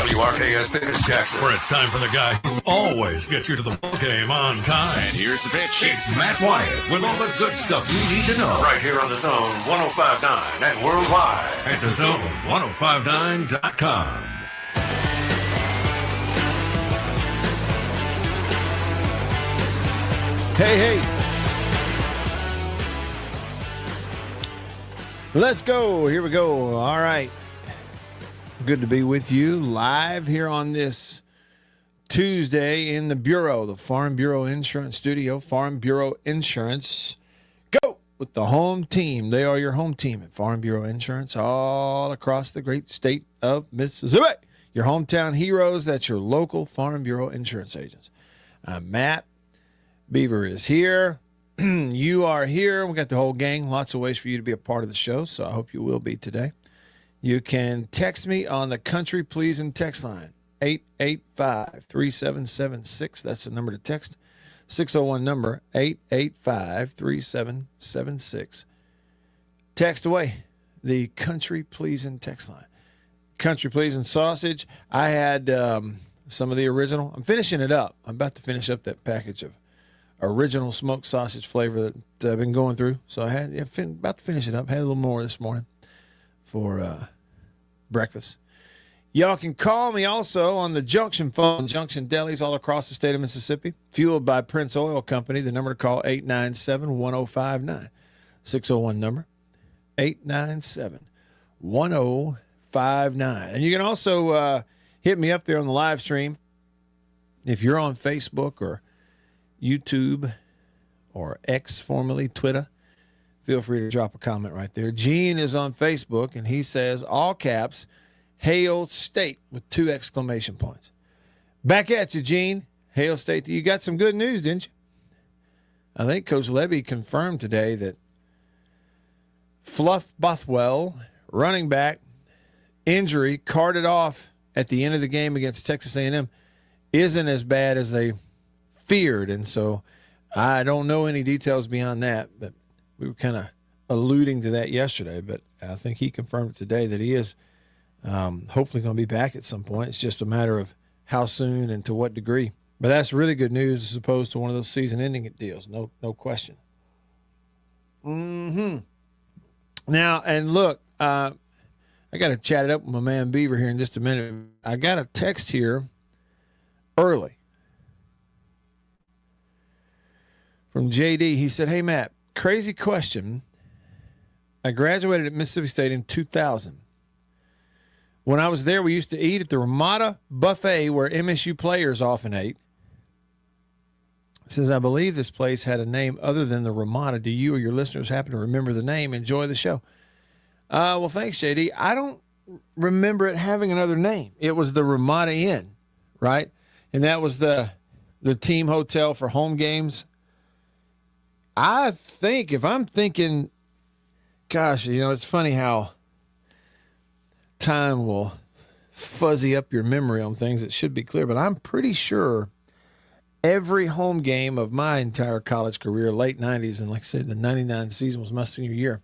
WRKS Pickens Jackson, where it's time for the guy who always gets you to the ball game on time. And here's the pitch. It's Matt Wyatt with all the good stuff you need to know right here on the Zone 105.9 and worldwide at thezone1059.com. Hey. Let's go. Here we go. All right. Good to be with you live here on this Tuesday in the Bureau, the Farm Bureau Insurance Studio. Farm Bureau Insurance. Go with the home team. They are your home team at Farm Bureau Insurance all across the great state of Mississippi. Your hometown heroes. That's your local Farm Bureau Insurance agents. I'm Matt. Beaver is here. You are here. We got the whole gang. Lots of ways for you to be a part of the show, so I hope you will be today. You can text me on the Country Pleasing text line, 885-3776. That's the number to text. 601 number, 885-3776. Text away the Country Pleasing text line. Country Pleasing sausage. I had some of the original. I'm finishing it up. I'm about to finish up that package of original smoked sausage flavor that I've been going through. So I had about to finish it up. Had a little more this morning for breakfast. Y'all can call me also on the Junction phone, Junction Delis all across the state of Mississippi, fueled by Prince Oil Company. The number to call, 897-1059. 601 number, 897-1059. And you can also hit me up there on the live stream. If you're on Facebook or YouTube or X, formerly Twitter, feel free to drop a comment right there. Gene is on Facebook, and he says, all caps, Hail State with 2 exclamation points. Back at you, Gene. Hail State. You got some good news, didn't you? I think Coach Levy confirmed today that Fluff Bothwell, running back, injury, carted off at the end of the game against Texas A&M, isn't as bad as they feared. And so I don't know any details beyond that, but we were kind of alluding to that yesterday. But I think he confirmed today that he is hopefully going to be back at some point. It's just a matter of how soon and to what degree. But that's really good news as opposed to one of those season-ending deals. No question. Now, and look, I got to chat it up with my man Beaver here in just a minute. I got a text here early from JD. He said, hey, Matt, crazy question. I graduated at Mississippi State in 2000. When I was there, we used to eat at the Ramada Buffet where MSU players often ate. It says, I believe this place had a name other than the Ramada. Do you or your listeners happen to remember the name? Enjoy the show. Well, thanks, JD. I don't remember it having another name. It was the Ramada Inn, right? And that was the team hotel for home games. I think, if I'm thinking, gosh, it's funny how time will fuzzy up your memory on things that should be clear, but I'm pretty sure every home game of my entire college career, late 90s, and like I said, the 99 season was my senior year.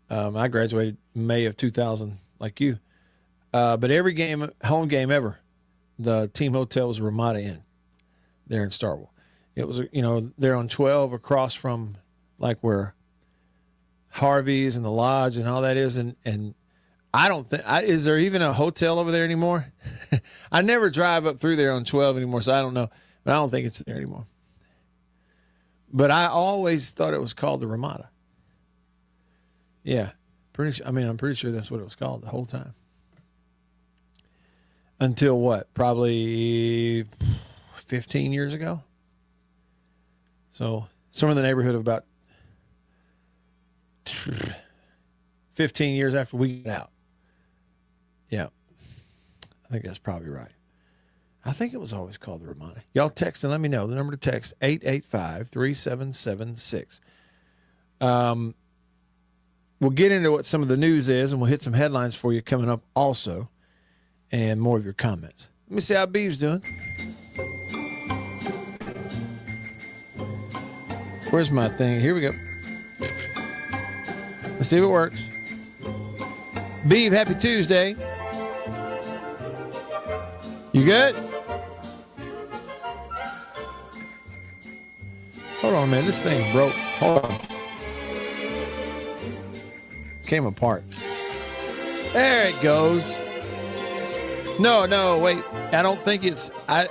I graduated May of 2000, like you. But every home game ever, the team hotel was Ramada Inn there in Starkville. It was, there on 12 across from like where Harvey's and the Lodge and all that is. And I don't think, is there even a hotel over there anymore? I never drive up through there on 12 anymore, so I don't know. But I don't think it's there anymore. But I always thought it was called the Ramada. Yeah. I'm pretty sure that's what it was called the whole time. Until what? Probably 15 years ago? So somewhere in the neighborhood of about 15 years after we got out. Yeah. I think that's probably right. I think it was always called the Ramada. Y'all text and let me know. The number to text, 885-3776. We'll get into what some of the news is, and we'll hit some headlines for you coming up also, and more of your comments. Let me see how Beav's doing. Where's my thing? Here we go. Let's see if it works. Beav, happy Tuesday. You good? Hold on, man. This thing broke. Hold on. Came apart. There it goes. No, wait. I don't think it's. I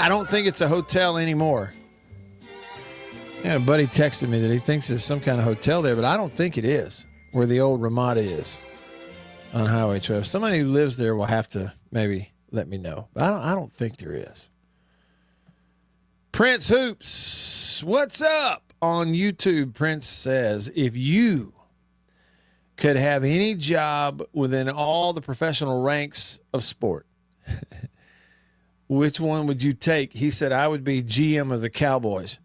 don't think it's a hotel anymore. Yeah, a buddy texted me that he thinks there's some kind of hotel there, but I don't think it is where the old Ramada is on Highway 12. Somebody who lives there will have to maybe let me know. But I don't think there is. Prince Hoops, what's up on YouTube? Prince says, if you could have any job within all the professional ranks of sport, which one would you take? He said, I would be GM of the Cowboys.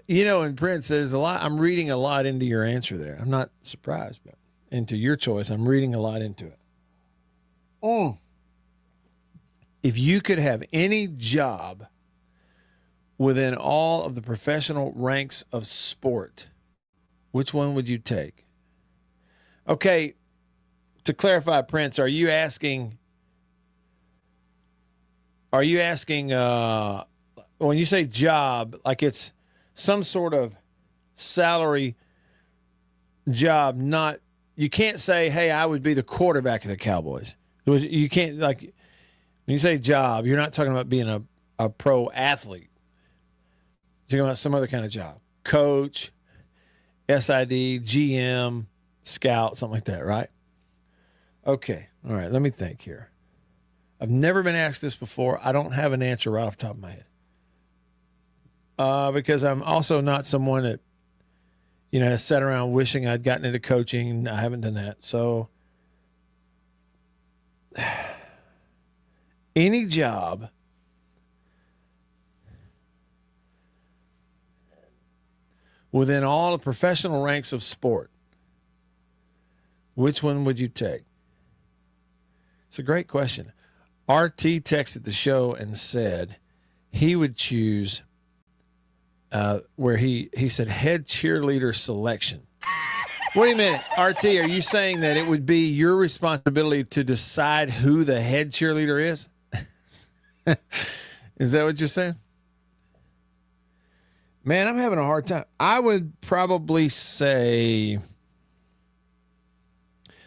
You know, and Prince says a lot. I'm reading a lot into your answer there. I'm not surprised, but into your choice, I'm reading a lot into it. If you could have any job within all of the professional ranks of sport, which one would you take? Okay, to clarify, Prince, are you asking when you say job, like it's some sort of salary job, not, you can't say, hey, I would be the quarterback of the Cowboys. You can't, like, when you say job, you're not talking about being a pro athlete. You're talking about some other kind of job. Coach, SID, GM, scout, something like that, right? Okay. All right. Let me think here. I've never been asked this before. I don't have an answer right off the top of my head. Because I'm also not someone that, you know, has sat around wishing I'd gotten into coaching. I haven't done that. So any job within all the professional ranks of sport, which one would you take? It's a great question. RT texted the show and said he would choose where he said head cheerleader selection. Wait a minute, RT, are you saying that it would be your responsibility to decide who the head cheerleader is? Is that what you're saying? Man, I'm having a hard time. I would probably say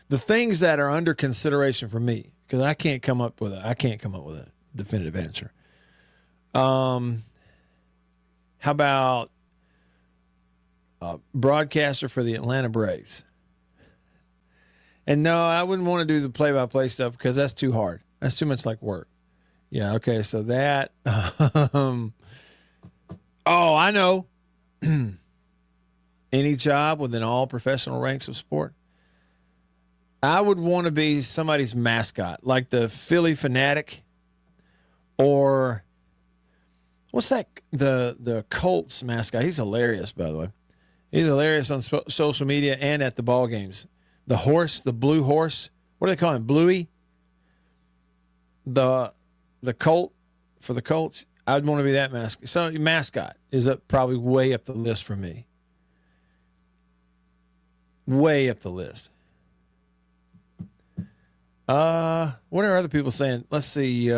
the things that are under consideration for me, because I can't come up with a definitive answer. How about broadcaster for the Atlanta Braves? And no, I wouldn't want to do the play-by-play stuff because that's too hard. That's too much like work. Yeah, okay, so that. Oh, I know. Any job within all professional ranks of sport. I would want to be somebody's mascot, like the Philly Fanatic, or what's that? The Colts mascot. He's hilarious, by the way. He's hilarious on social media and at the ball games. The horse, the blue horse. What do they call him? Bluey. The Colt for the Colts. I'd want to be that mascot. So mascot is probably way up the list for me. Way up the list. What are other people saying? Let's see.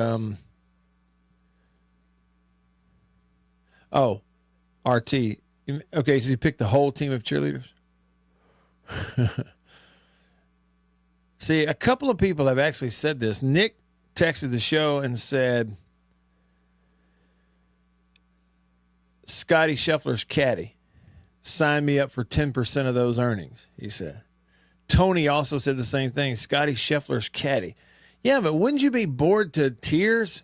RT. Okay, so you picked the whole team of cheerleaders? See, a couple of people have actually said this. Nick texted the show and said, Scotty Scheffler's caddy. Sign me up for 10% of those earnings, he said. Tony also said the same thing. Scotty Scheffler's caddy. Yeah, but wouldn't you be bored to tears?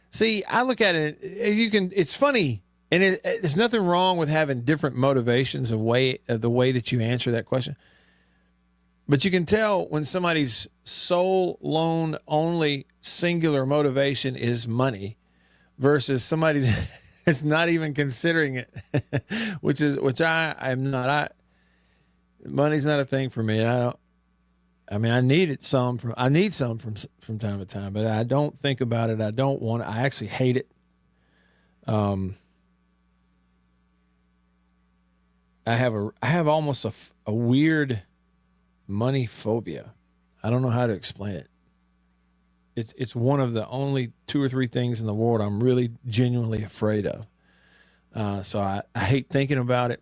See, I look at it, it's funny, and there's nothing wrong with having different motivations of the way that you answer that question. But you can tell when somebody's sole, lone, only singular motivation is money versus somebody that's not even considering it, which I'm not. Money's not a thing for me. I need some from time to time, but I don't think about it. I don't want it. I actually hate it. I have almost a weird money phobia. I don't know how to explain it. It's one of the only 2 or 3 things in the world I'm really genuinely afraid of. So I hate thinking about it.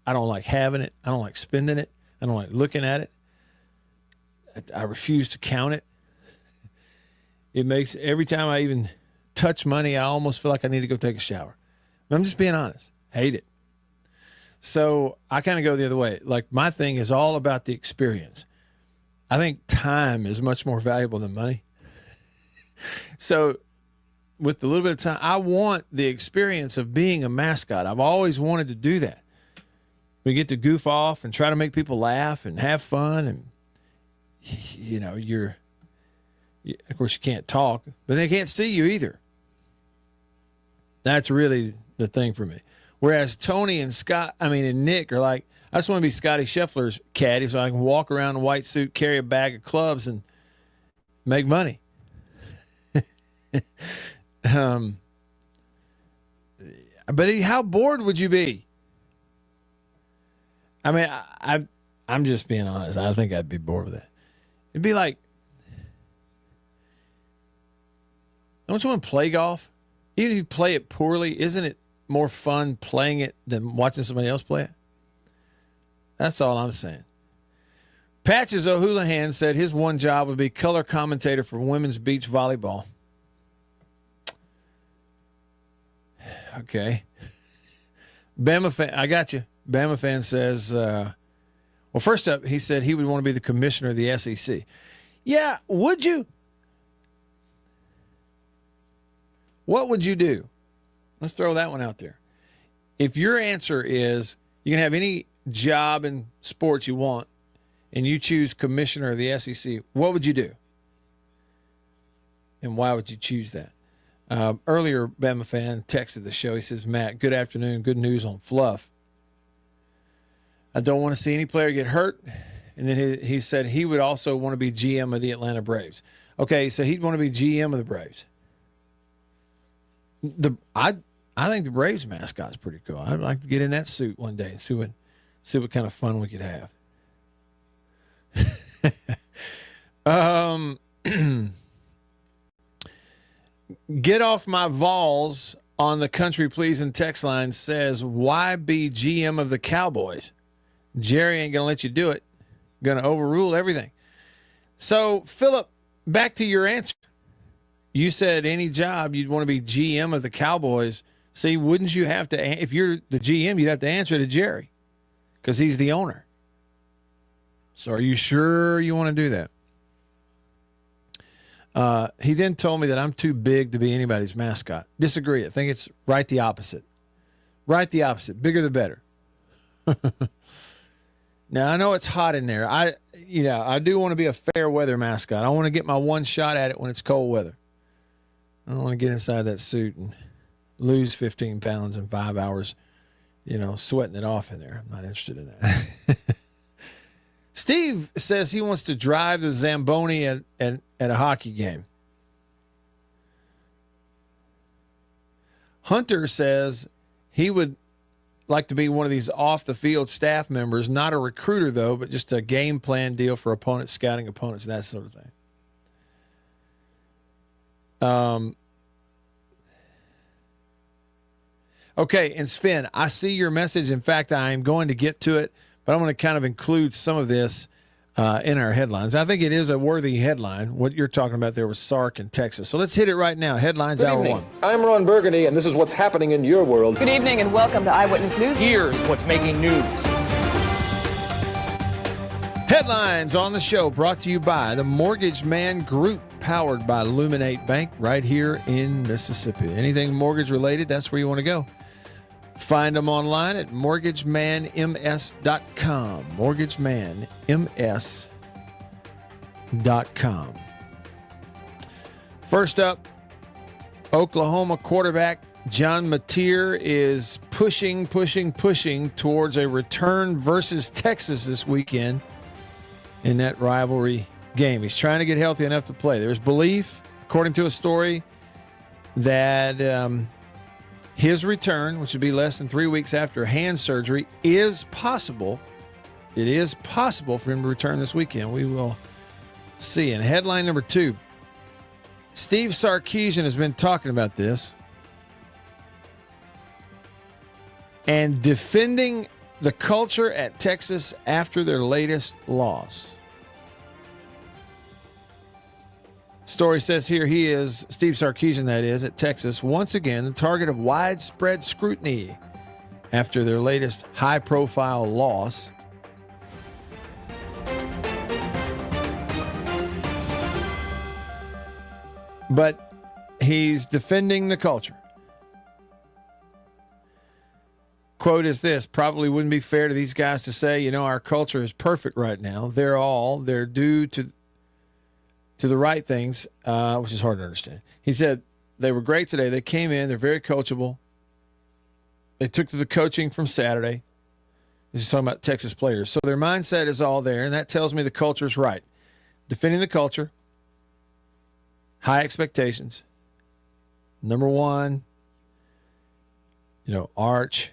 I don't like having it. I don't like spending it. I don't like looking at it. I refuse to count it. It makes every time I even touch money, I almost feel like I need to go take a shower. I'm just being honest. Hate it. So I kind of go the other way. Like, my thing is all about the experience. I think time is much more valuable than money. So with a little bit of time, I want the experience of being a mascot. I've always wanted to do that. We get to goof off and try to make people laugh and have fun. And, you know, of course you can't talk, but they can't see you either. That's really the thing for me. Whereas Tony and and Nick are like, I just want to be Scotty Scheffler's caddy so I can walk around in a white suit, carry a bag of clubs, and make money. But how bored would you be? I mean, I'm just being honest. I think I'd be bored with that. It'd be like, don't you want to play golf? Even if you play it poorly, isn't it more fun playing it than watching somebody else play it? That's all I'm saying. Patches O'Houlihan said his one job would be color commentator for women's beach volleyball. Okay. Bama fan, I got you. Bama fan says, well, first up, he said he would want to be the commissioner of the SEC. Yeah, would you? What would you do? Let's throw that one out there. If your answer is you can have any job in sports you want and you choose commissioner of the SEC, what would you do? And why would you choose that? Earlier, Bama fan texted the show. He says, Matt, good afternoon. Good news on fluff. I don't want to see any player get hurt. And then he said he would also want to be GM of the Atlanta Braves. Okay, so he'd want to be GM of the Braves. I think the Braves mascot's pretty cool. I'd like to get in that suit one day and see what kind of fun we could have. Get off my Vols on the country pleasing text line says, why be GM of the Cowboys? Jerry ain't going to let you do it. Going to overrule everything. So, Philip, back to your answer. You said any job you'd want to be GM of the Cowboys. See, wouldn't you have to, if you're the GM, you'd have to answer to Jerry because he's the owner. So are you sure you want to do that? He then told me that I'm too big to be anybody's mascot. Disagree. I think it's right the opposite. Right the opposite. Bigger the better. Now, I know it's hot in there. I do want to be a fair weather mascot. I want to get my one shot at it when it's cold weather. I don't want to get inside that suit and lose 15 pounds in 5 hours, sweating it off in there. I'm not interested in that. Steve says he wants to drive the Zamboni at a hockey game. Hunter says he would like to be one of these off-the-field staff members, not a recruiter, though, but just a game plan deal for opponents, scouting opponents, that sort of thing. Okay, and Sven, I see your message. In fact, I am going to get to it, but I'm going to kind of include some of this in our headlines. I think it is a worthy headline, what you're talking about there with Sark in Texas. So let's hit it right now. Headlines Hour 1. I'm Ron Burgundy, and this is what's happening in your world. Good evening, and welcome to Eyewitness News. Here's what's making news. Headlines on the show brought to you by the Mortgage Man Group, powered by Luminate Bank right here in Mississippi. Anything mortgage related, that's where you want to go. Find them online at mortgagemanms.com. Mortgagemanms.com. First up, Oklahoma quarterback John Mateer is pushing towards a return versus Texas this weekend in that rivalry game. He's trying to get healthy enough to play. There's belief, according to a story, that His return, which would be less than 3 weeks after hand surgery, is possible. It is possible for him to return this weekend. We will see. And headline number 2, Steve Sarkisian has been talking about this and defending the culture at Texas after their latest loss. Story says here he is, Steve Sarkisian that is, at Texas, once again the target of widespread scrutiny after their latest high-profile loss. But he's defending the culture. Quote is this: probably wouldn't be fair to these guys to say, you know, our culture is perfect right now. They're due to the right things, which is hard to understand. He said they were great today. They came in. They're very coachable. They took to the coaching from Saturday. This is talking about Texas players. So their mindset is all there, and that tells me the culture is right. Defending the culture, high expectations. Number 1, Arch.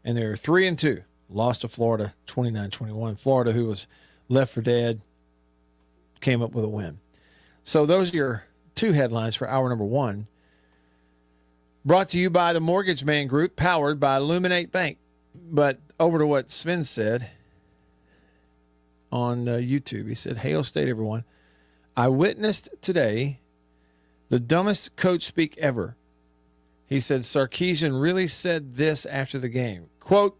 And they're 3-2. Lost to Florida, 29-21. Florida, who was left for dead, came up with a win. So those are your 2 headlines for hour number 1. Brought to you by the Mortgage Man Group, powered by Illuminate Bank. But over to what Sven said on YouTube. He said, "Hail State, everyone. I witnessed today the dumbest coach speak ever. He said Sarkisian really said this after the game. Quote,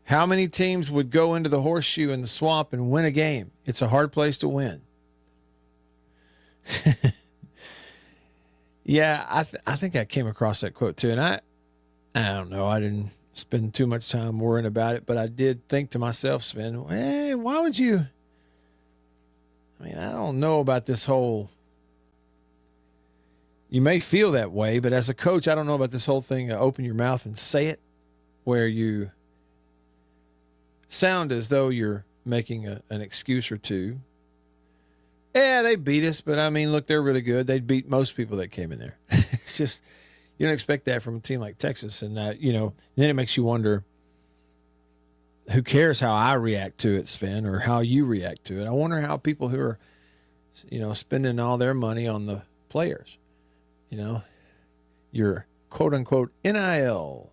how many teams would go into the horseshoe in the swamp and win a game? It's a hard place to win." Yeah, I think I came across that quote too. And I don't know. I didn't spend too much time worrying about it, but I did think to myself, Sven, hey, why would you? I mean, I don't know about this whole, you may feel that way, but as a coach, I don't know about this whole thing, open your mouth and say it, where you sound as though you're making an excuse or two. Yeah, they beat us, but I mean, look, they're really good. They beat most people that came in there. It's just, you don't expect that from a team like Texas. And, then it makes you wonder, who cares how I react to it, Sven, or how you react to it? I wonder how people who are, spending all their money on the players, your quote-unquote NIL.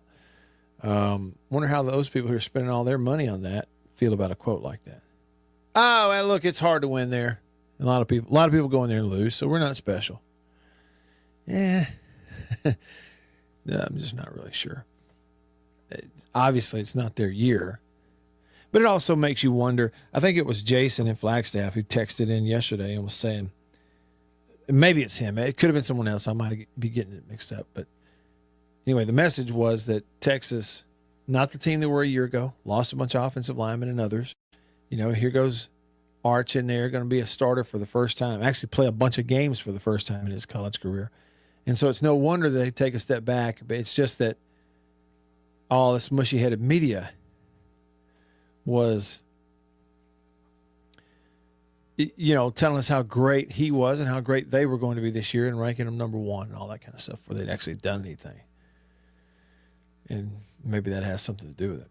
Wonder how those people who are spending all their money on that feel about a quote like that. Oh, well, look, it's hard to win there. A lot of people go in there and lose, so we're not special. Yeah. I'm just not really sure. Obviously, it's not their year. But it also makes you wonder. I think it was Jason in Flagstaff who texted in yesterday and was saying, maybe it's him. It could have been someone else. I might be getting it mixed up. But anyway, the message was that Texas, not the team they were a year ago, lost a bunch of offensive linemen and others. Here goes Arch in there, going to be a starter for the first time, actually play a bunch of games for the first time in his college career. And so it's no wonder they take a step back, but it's just that all this mushy-headed media was, telling us how great he was and how great they were going to be this year and ranking him number 1 and all that kind of stuff before they'd actually done anything. And maybe that has something to do with it.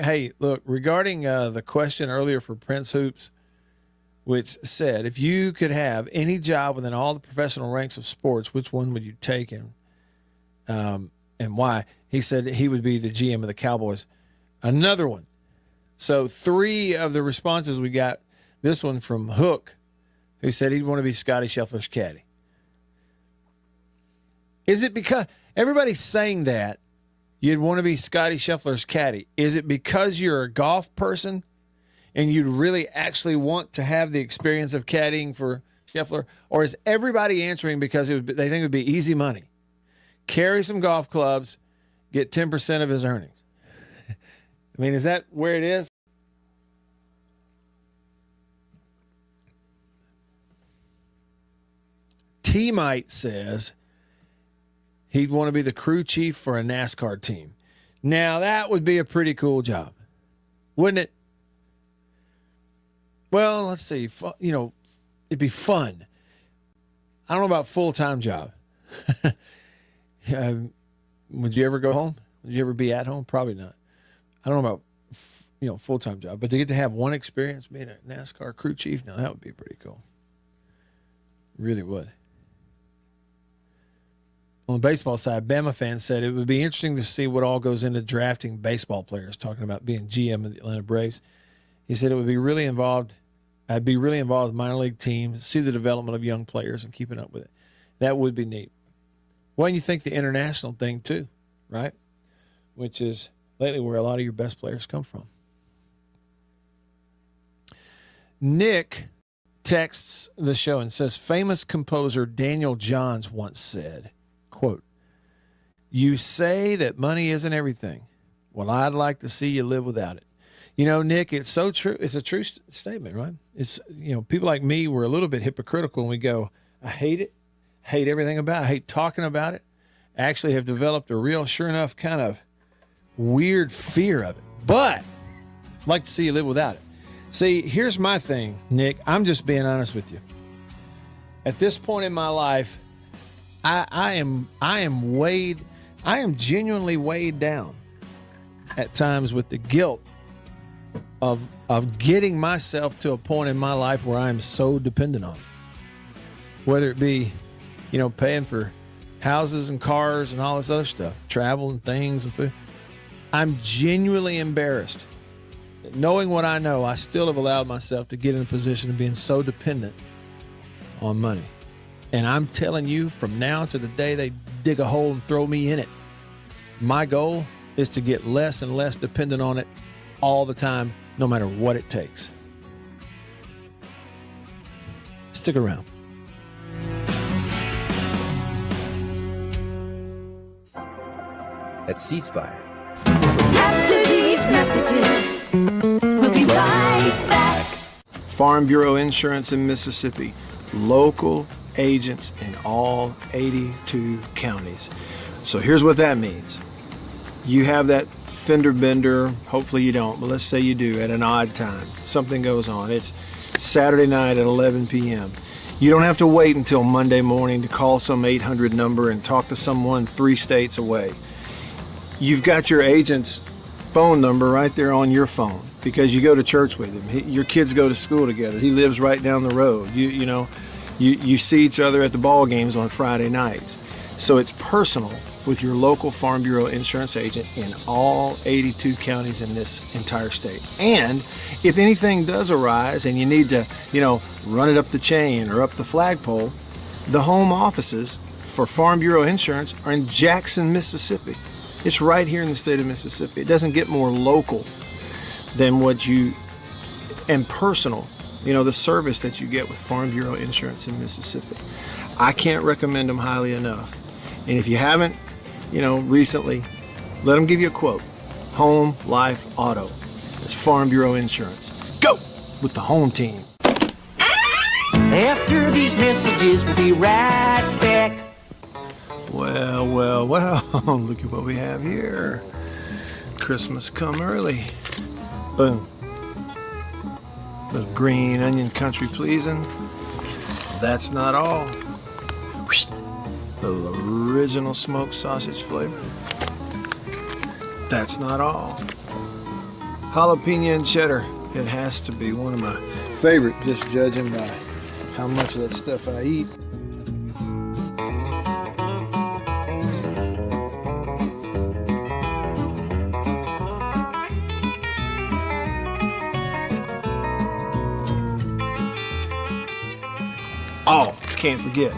Hey, look, regarding the question earlier for Prince Hoops, which said, if you could have any job within all the professional ranks of sports, which one would you take and why? He said he would be the GM of the Cowboys. Another one. So 3 of the responses we got. This one from Hook, who said he'd want to be Scotty Scheffler's caddy. Is it because everybody's saying that you'd want to be Scotty Scheffler's caddy? Is it because you're a golf person and you'd really actually want to have the experience of caddying for Scheffler? Or is everybody answering because they think it would be easy money? Carry some golf clubs, get 10% of his earnings. I mean, is that where it is? T-Mite says he'd want to be the crew chief for a NASCAR team. Now, that would be a pretty cool job, wouldn't it? Well, let's see. It'd be fun. I don't know about full-time job. Would you ever go home? Would you ever be at home? Probably not. I don't know about, full-time job, but to get to have one experience being a NASCAR crew chief, now that would be pretty cool. Really would. On the baseball side, Bama fans said it would be interesting to see what all goes into drafting baseball players, talking about being GM of the Atlanta Braves. He said it would be really involved. I'd be really involved with minor league teams, see the development of young players and keeping up with it. That would be neat. Well, you think the international thing too, right? Which is lately where a lot of your best players come from. Nick texts the show and says, famous composer Daniel Johns once said, quote, "You say that money isn't everything. Well, I'd like to see you live without it." Nick, it's so true. It's a true statement, right? It's, people like me were a little bit hypocritical and we go, I hate it. Hate everything about it. I hate talking about it. I actually have developed a real, sure enough, kind of weird fear of it. But I'd like to see you live without it. See, here's my thing, Nick. I'm just being honest with you. At this point in my life, I am genuinely weighed down at times with the guilt of getting myself to a point in my life where I'm so dependent on it. Whether it be, paying for houses and cars and all this other stuff, travel and things and food. I'm genuinely embarrassed that knowing what I know, I still have allowed myself to get in a position of being so dependent on money. And I'm telling you, from now to the day they dig a hole and throw me in it, my goal is to get less and less dependent on it all the time, no matter what it takes. Stick around. At C Spire. After these messages, we'll be right back. Farm Bureau Insurance in Mississippi. Local agents in all 82 counties. So here's what that means. You have that fender bender, hopefully you don't, but let's say you do at an odd time. Something goes on. It's Saturday night at 11 p.m. You don't have to wait until Monday morning to call some 800 number and talk to someone 3 states away. You've got your agent's phone number right there on your phone because you go to church with him. Your kids go to school together. He lives right down the road. You see each other at the ball games on Friday nights. So it's personal with your local Farm Bureau insurance agent in all 82 counties in this entire state. And if anything does arise and you need to, run it up the chain or up the flagpole, the home offices for Farm Bureau Insurance are in Jackson, Mississippi. It's right here in the state of Mississippi. It doesn't get more local than and personal, the service that you get with Farm Bureau Insurance in Mississippi. I can't recommend them highly enough. And if you haven't, recently, let them give you a quote. Home, life, auto. It's Farm Bureau Insurance. Go with the home team. After these messages, we'll be right back. Well, look at what we have here. Christmas come early. Boom. Little green onion country pleasing. That's not all. Little original smoked sausage flavor. That's not all. Jalapeno and cheddar. It has to be one of my favorite, just judging by how much of that stuff I eat. Oh, can't forget.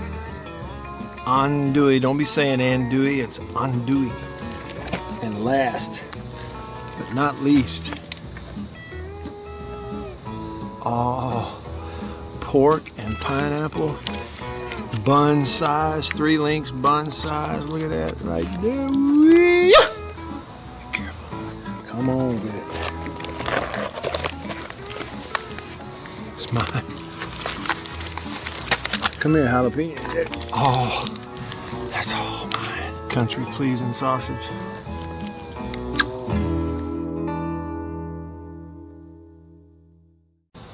Andouille. Don't be saying andouille, it's andouille. And last, but not least, pork and pineapple. Bun size, 3 links, bun size. Look at that right there. Be careful. Come on with it. It's mine. Come here, jalapeno. Oh, that's all mine. Country pleasing sausage.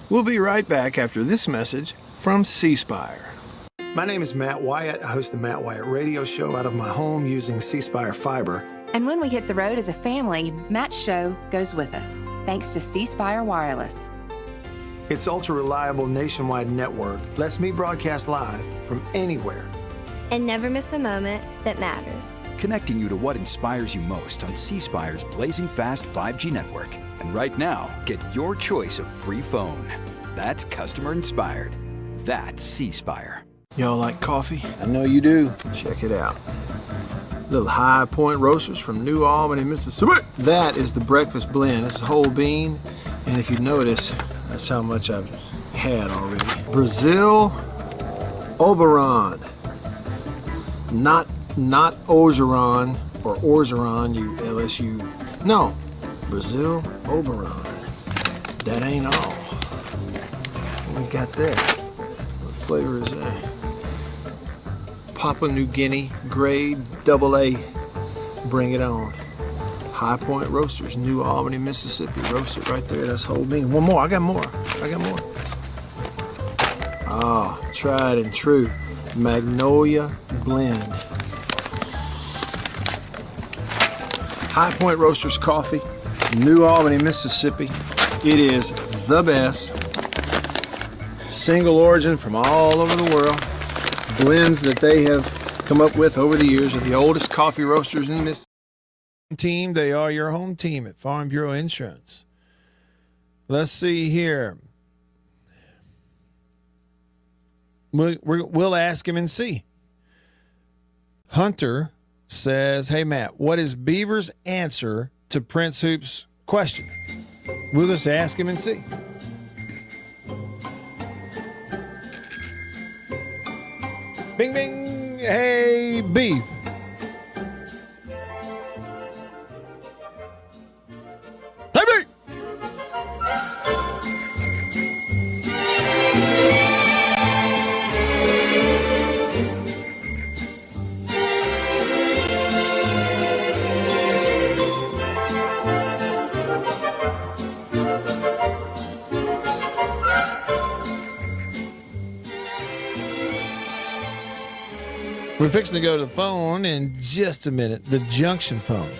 We'll be right back after this message from C Spire. My name is Matt Wyatt. I host the Matt Wyatt radio show out of my home using C-Spire fiber. And when we hit the road as a family, Matt's show goes with us, thanks to C-Spire Wireless. Its ultra-reliable nationwide network lets me broadcast live from anywhere. And never miss a moment that matters. Connecting you to what inspires you most on C-Spire's blazing fast 5G network. And right now, get your choice of free phone. That's customer inspired. That's C-Spire. Y'all like coffee? I know you do. Check it out. Little High Point Roasters from New Albany, Mississippi. That is the breakfast blend. It's a whole bean. And if you notice, that's how much I've had already. Brazil Oberon. Not Orgeron or Orgeron, you LSU. No, Brazil Oberon. That ain't all. What we got there? What flavor is that? Papua New Guinea grade AA. Bring it on. High Point Roasters, New Albany, Mississippi. Roasted right there. That's whole bean. One more. I got more. Ah, tried and true. Magnolia blend. High Point Roasters coffee, New Albany, Mississippi. It is the best. Single origin from all over the world. Blends that they have come up with over the years are the oldest coffee roasters in this team. They are your home team at Farm Bureau Insurance. Let's see here. We'll ask him and see. Hunter says, hey, Matt, what is Beaver's answer to Prince Hoop's question? We'll just ask him and see. Bing, bing. Hey, Beav. Hey, Beav. We're fixing to go to the phone in just a minute. The junction phone.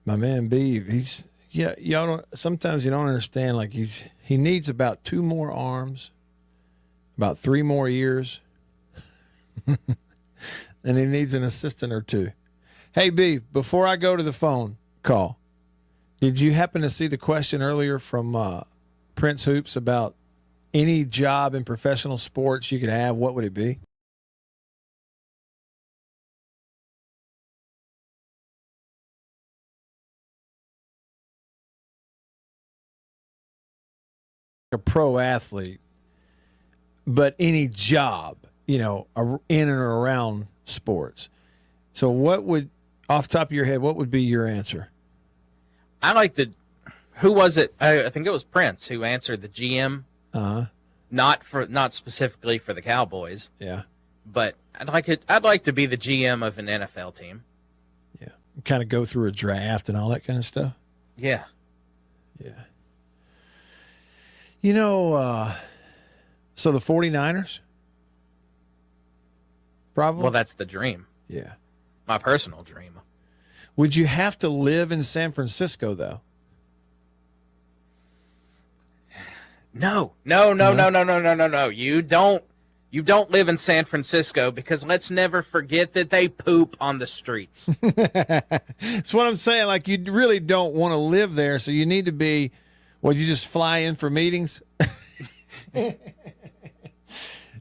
My man Beav, y'all don't, sometimes you don't understand, like he needs about 2 more arms, about 3 more ears, and he needs an assistant or 2. Hey Beav, before I go to the phone call, did you happen to see the question earlier from Prince Hoops about any job in professional sports you could have? What would it be? A pro athlete, but any job, in and around sports. So what would, off the top of your head, what would be your answer? I like who was it? I think it was Prince who answered the GM. Not specifically for the Cowboys. Yeah. But I'd like to be the GM of an NFL team. Yeah. Kind of go through a draft and all that kind of stuff. Yeah. Yeah. So the 49ers? Probably. Well, that's the dream. Yeah. My personal dream. Would you have to live in San Francisco though? No. You don't live in San Francisco, because let's never forget that they poop on the streets. That's what I'm saying. Like, you really don't want to live there, so you need to be, you just fly in for meetings,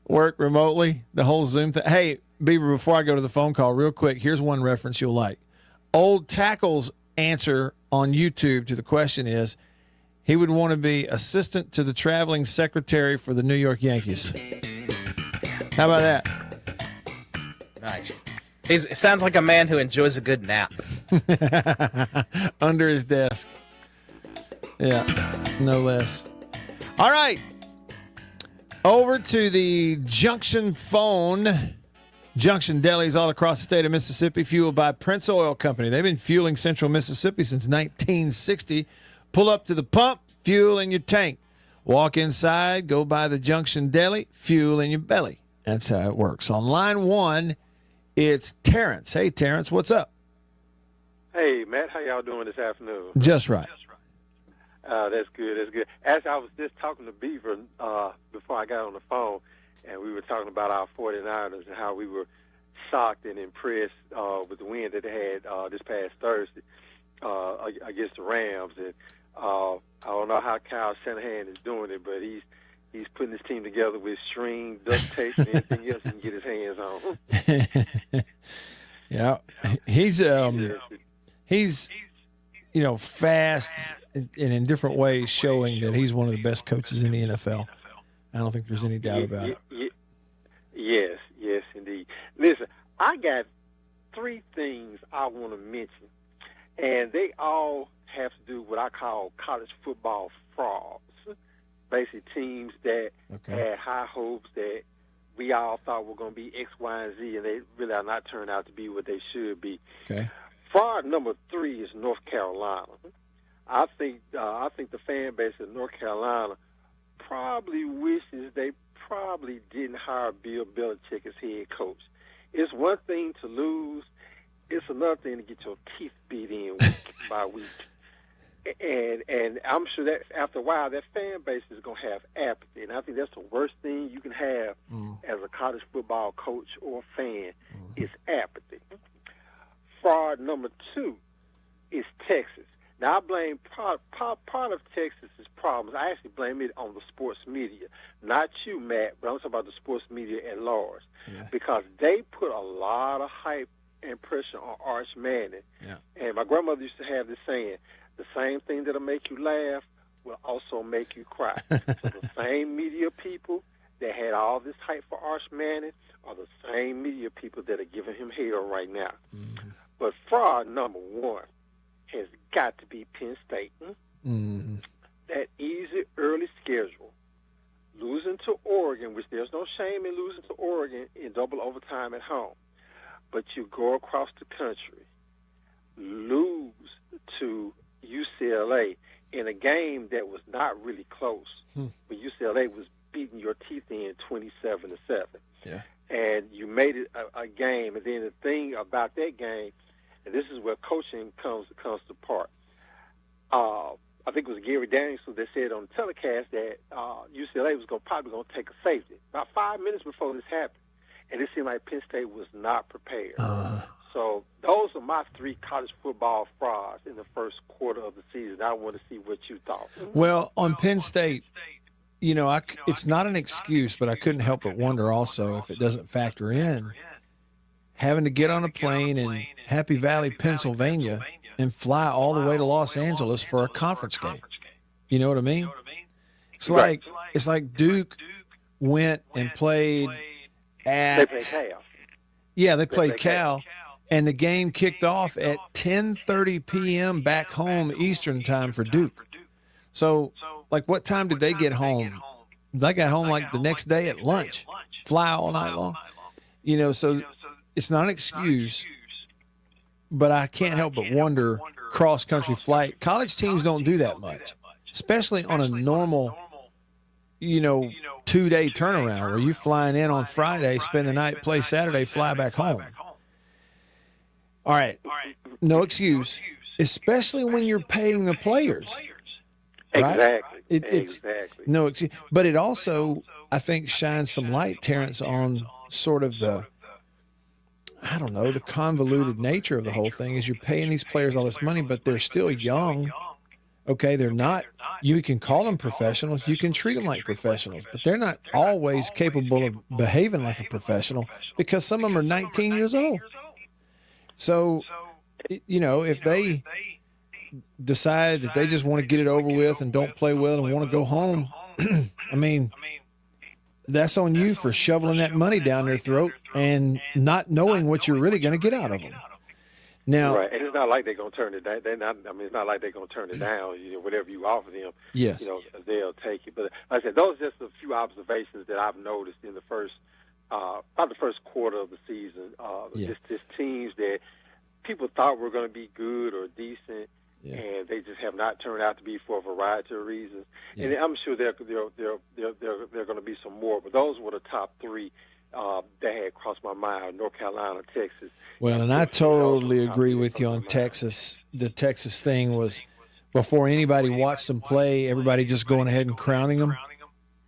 work remotely, the whole Zoom thing. Hey, Beaver, before I go to the phone call, real quick, here's one reference you'll like. Old Tackle's answer on YouTube to the question is, he would want to be assistant to the traveling secretary for the New York Yankees. How about that? Nice. It sounds like a man who enjoys a good nap. Under his desk. Yeah, no less. All right. Over to the Junction phone. Junction delis all across the state of Mississippi, fueled by Prince Oil Company. They've been fueling central Mississippi since 1960. Pull up to the pump, fuel in your tank. Walk inside, go by the Junction Deli, fuel in your belly. That's how it works. On line one, it's Terrence. Hey, Terrence, what's up? Hey, Matt, how y'all doing this afternoon? Just right. That's good. That's good. Actually, I was just talking to Beaver before I got on the phone, and we were talking about our 49ers and how we were shocked and impressed with the win that they had this past Thursday against the Rams. And I don't know how Kyle Shanahan is doing it, but he's putting his team together with string, duct tape, and anything else he can get his hands on. Yeah, he's fast and in different ways, showing that he's one of the best coaches in the NFL. I don't think there's any doubt about it. Yes, indeed. Listen, I got 3 things I want to mention, and they all have to do with what I call college football frauds. Basically, teams that had high hopes that we all thought were going to be X, Y, and Z, and they really are not turned out to be what they should be. Okay. Fraud number 3 is North Carolina. I think the fan base of North Carolina probably wishes they probably didn't hire Bill Belichick as head coach. It's one thing to lose. It's another thing to get your teeth beat in week by week. And I'm sure that after a while, that fan base is going to have apathy. And I think that's the worst thing you can have as a college football coach or fan is apathy. Fraud number 2 is Texas. Now, I blame part of Texas's problems. I actually blame it on the sports media. Not you, Matt, but I'm talking about the sports media at large. Yeah. Because they put a lot of hype and pressure on Arch Manning. Yeah. And my grandmother used to have this saying, the same thing that'll make you laugh will also make you cry. So the same media people that had all this hype for Arch Manning are the same media people that are giving him hell right now. Mm-hmm. But fraud number 1 has got to be Penn State. Mm-hmm. That easy early schedule, losing to Oregon, which there's no shame in losing to Oregon in double overtime at home, but you go across the country, lose to UCLA in a game that was not really close, but UCLA was beating your teeth in 27-7. Yeah. And you made it a game. And then the thing about that game, and this is where coaching comes to part. I think it was Gary Danielson that said on the telecast that UCLA was probably going to take a safety about 5 minutes before this happened, and it seemed like Penn State was not prepared. So those are my 3 college football frauds in the first quarter of the season. I want to see what you thought. Well, on Penn State, it's not an excuse, but I couldn't help but wonder also if it doesn't factor in having to get on a plane in Happy Valley, Pennsylvania, and fly all the way to Los Angeles for a conference game. You know what I mean? It's like Duke went and played at. They played Cal. Yeah, they played Cal. And the game kicked off at 10:30 p.m. back home Eastern time for Duke. So, what time did they get home? They got home the next day at lunch. Fly all night long. So it's not an excuse, but I can't help but wonder, cross-country flight. College teams don't do that much, especially on a normal, 2-day turnaround where you're flying in on Friday, spend the night, play Saturday, fly back home. All right, no excuse, especially when you're paying the players. Right? Exactly. It's no excuse, but it also, I think, shines some light, Terrence, on sort of the convoluted nature of the whole thing. Is you're paying these players all this money, but they're still young. Okay, they're not. You can call them professionals. You can treat them like professionals, but they're not always capable of behaving like a professional because some of them are 19 years old. So, if they decide that they just want to get it over with and don't play well and want to go home, I mean, that's on you for shoveling that money down their throat and not knowing what you're really going to get out of them. Now, right, and it's not like they're going to turn it down. It's not like they're going to turn it down. Whatever you offer them, yes, they'll take it. But like I said, those are just a few observations that I've noticed in the first quarter of the season. Just teams that people thought were going to be good or decent, and they just have not turned out to be for a variety of reasons. And I'm sure there are going to be some more, but those were the top three that had crossed my mind: North Carolina, Texas. Well, and I totally agree with you on Texas. The Texas thing was before anybody watched them play, everybody just going ahead and crowning them.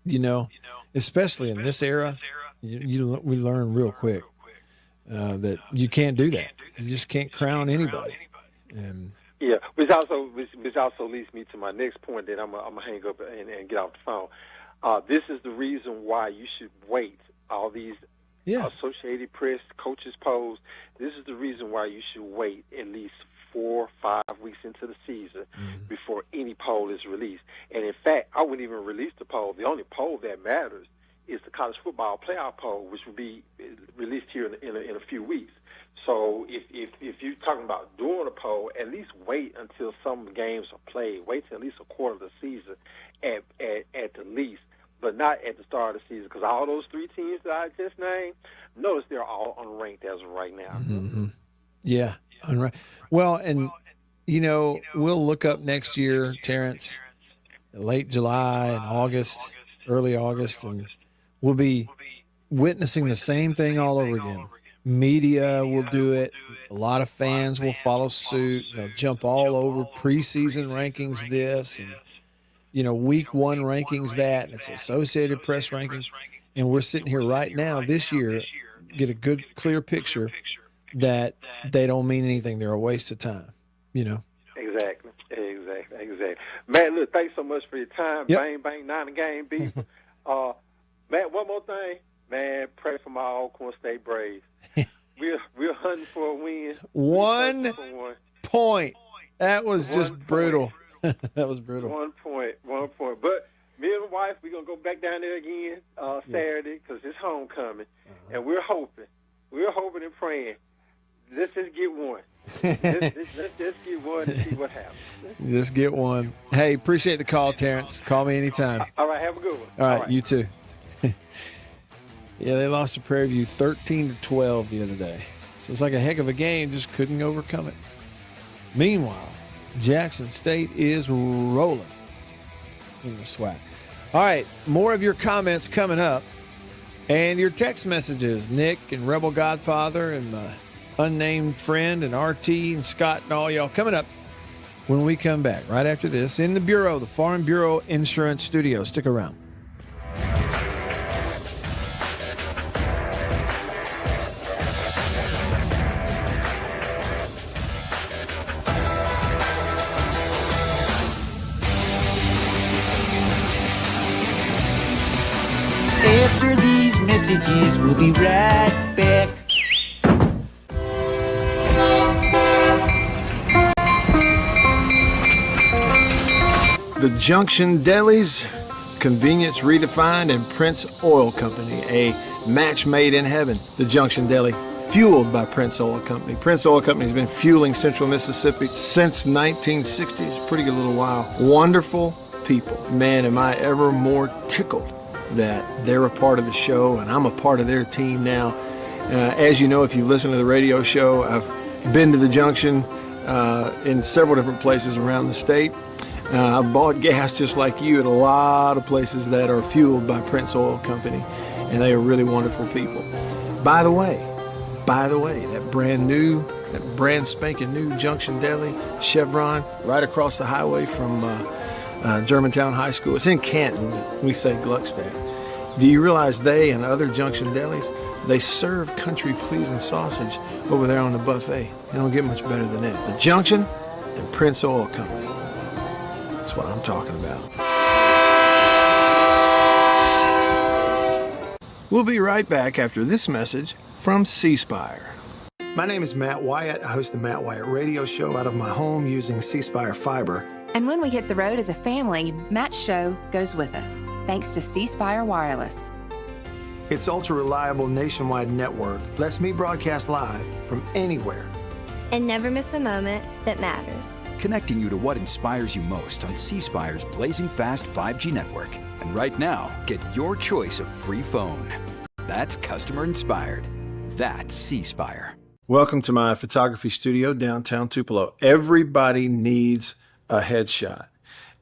You know, especially in this era, we learn real quick that you can't do that. You just can't crown anybody. And yeah, which also leads me to my next point that I'm gonna hang up and get off the phone. This is the reason why you should wait. All these Associated Press coaches polls. This is the reason why you should wait at least 4 or 5 weeks into the season before any poll is released. And in fact, I wouldn't even release the poll. The only poll that matters is the college football playoff poll, which will be released here in a few weeks. So if you're talking about doing a poll, at least wait until some games are played. Wait till at least a quarter of the season at the least, but not at the start of the season, because all those 3 teams that I just named, notice they're all unranked as of right now. Mm-hmm. Yeah, unranked. Well, and, you know, we'll look up next year, Terrence, late July and August, early August, and we'll be witnessing the same thing all over again. Media will do it. A lot of fans will follow suit. They'll jump all over preseason rankings this and, you know, week 1 rankings that, and it's Associated Press rankings. And we're sitting here right now this year, get a good, clear picture that they don't mean anything. They're a waste of time, you know. Exactly. Man, look, thanks so much for your time. Yep. Bang, bang, 9 game beef. Matt, one more thing. Man, pray for my Alcorn State Braves. We're hunting for a win. 1 point. That was just brutal. That was brutal. 1 point. But me and the wife, we're going to go back down there again Saturday because it's homecoming. And we're hoping and praying. Let's just get one. Let's just get one and see what happens. Just get one. Hey, appreciate the call, Terrence. Call me anytime. All right, have a good one. All right. You too. Yeah, they lost to Prairie View 13-12 the other day. So it's like a heck of a game, just couldn't overcome it. Meanwhile, Jackson State is rolling in the SWAC. All right, more of your comments coming up and your text messages. Nick and Rebel Godfather and my unnamed friend and RT and Scott and all y'all coming up when we come back right after this in the Bureau, the Farm Bureau Insurance Studio. Stick around. After these messages, we'll be right back. The Junction Delis, convenience redefined, and Prince Oil Company, a match made in heaven. The Junction Deli, fueled by Prince Oil Company. Prince Oil Company has been fueling Central Mississippi since 1960. It's a pretty good little while. Wonderful people. Man, am I ever more tickled that they're a part of the show and I'm a part of their team now. As you know, if you listen to the radio show, I've been to the Junction in several different places around the state. I've bought gas just like you at a lot of places that are fueled by Prince Oil Company, and they are really wonderful people. By the way, that brand spanking new Junction Deli, Chevron, right across the highway from Germantown High School. It's in Canton, we say Gluckstadt. Do you realize they and other Junction Delis, they serve country-pleasing sausage over there on the buffet? They don't get much better than that. The Junction and Prince Oil Company. That's what I'm talking about. We'll be right back after this message from C Spire. My name is Matt Wyatt. I host the Matt Wyatt radio show out of my home using C Spire fiber. And when we hit the road as a family, Matt's show goes with us, thanks to C Spire Wireless. Its ultra-reliable nationwide network lets me broadcast live from anywhere. And never miss a moment that matters. Connecting you to what inspires you most on C Spire's blazing fast 5G network. And right now, get your choice of free phone. That's customer inspired. That's C Spire. Welcome to my photography studio downtown Tupelo. Everybody needs a headshot,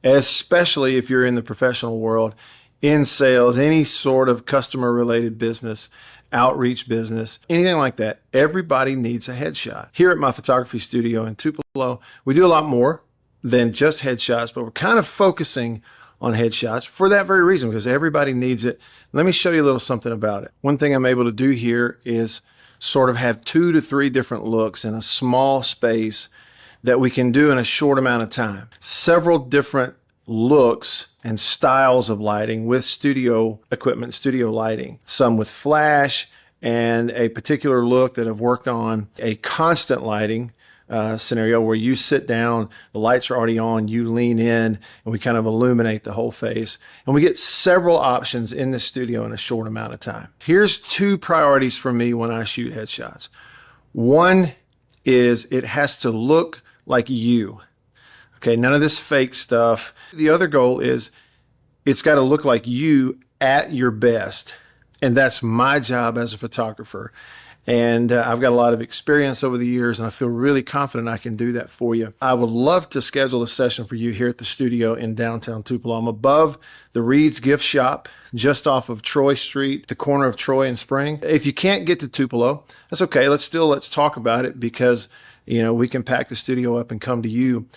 especially if you're in the professional world, in sales, any sort of customer related business, outreach business, anything like that. Everybody needs a headshot. Here at my photography studio in Tupelo, we do a lot more than just headshots, but we're kind of focusing on headshots for that very reason, because everybody needs it. Let me show you a little something about it. One thing I'm able to do here is sort of have 2 to 3 different looks in a small space that we can do in a short amount of time. Several different looks and styles of lighting with studio equipment, studio lighting. Some with flash and a particular look that I've worked on, a constant lighting scenario where you sit down, the lights are already on, you lean in, and we kind of illuminate the whole face. And we get several options in the studio in a short amount of time. Here's 2 priorities for me when I shoot headshots. One is it has to look like you. Okay, none of this fake stuff. The other goal is it's got to look like you at your best. And that's my job as a photographer. And I've got a lot of experience over the years, and I feel really confident I can do that for you. I would love to schedule a session for you here at the studio in downtown Tupelo. I'm above the Reed's Gift Shop, just off of Troy Street, the corner of Troy and Spring. If you can't get to Tupelo, that's okay. Let's talk about it, because we can pack the studio up and come to you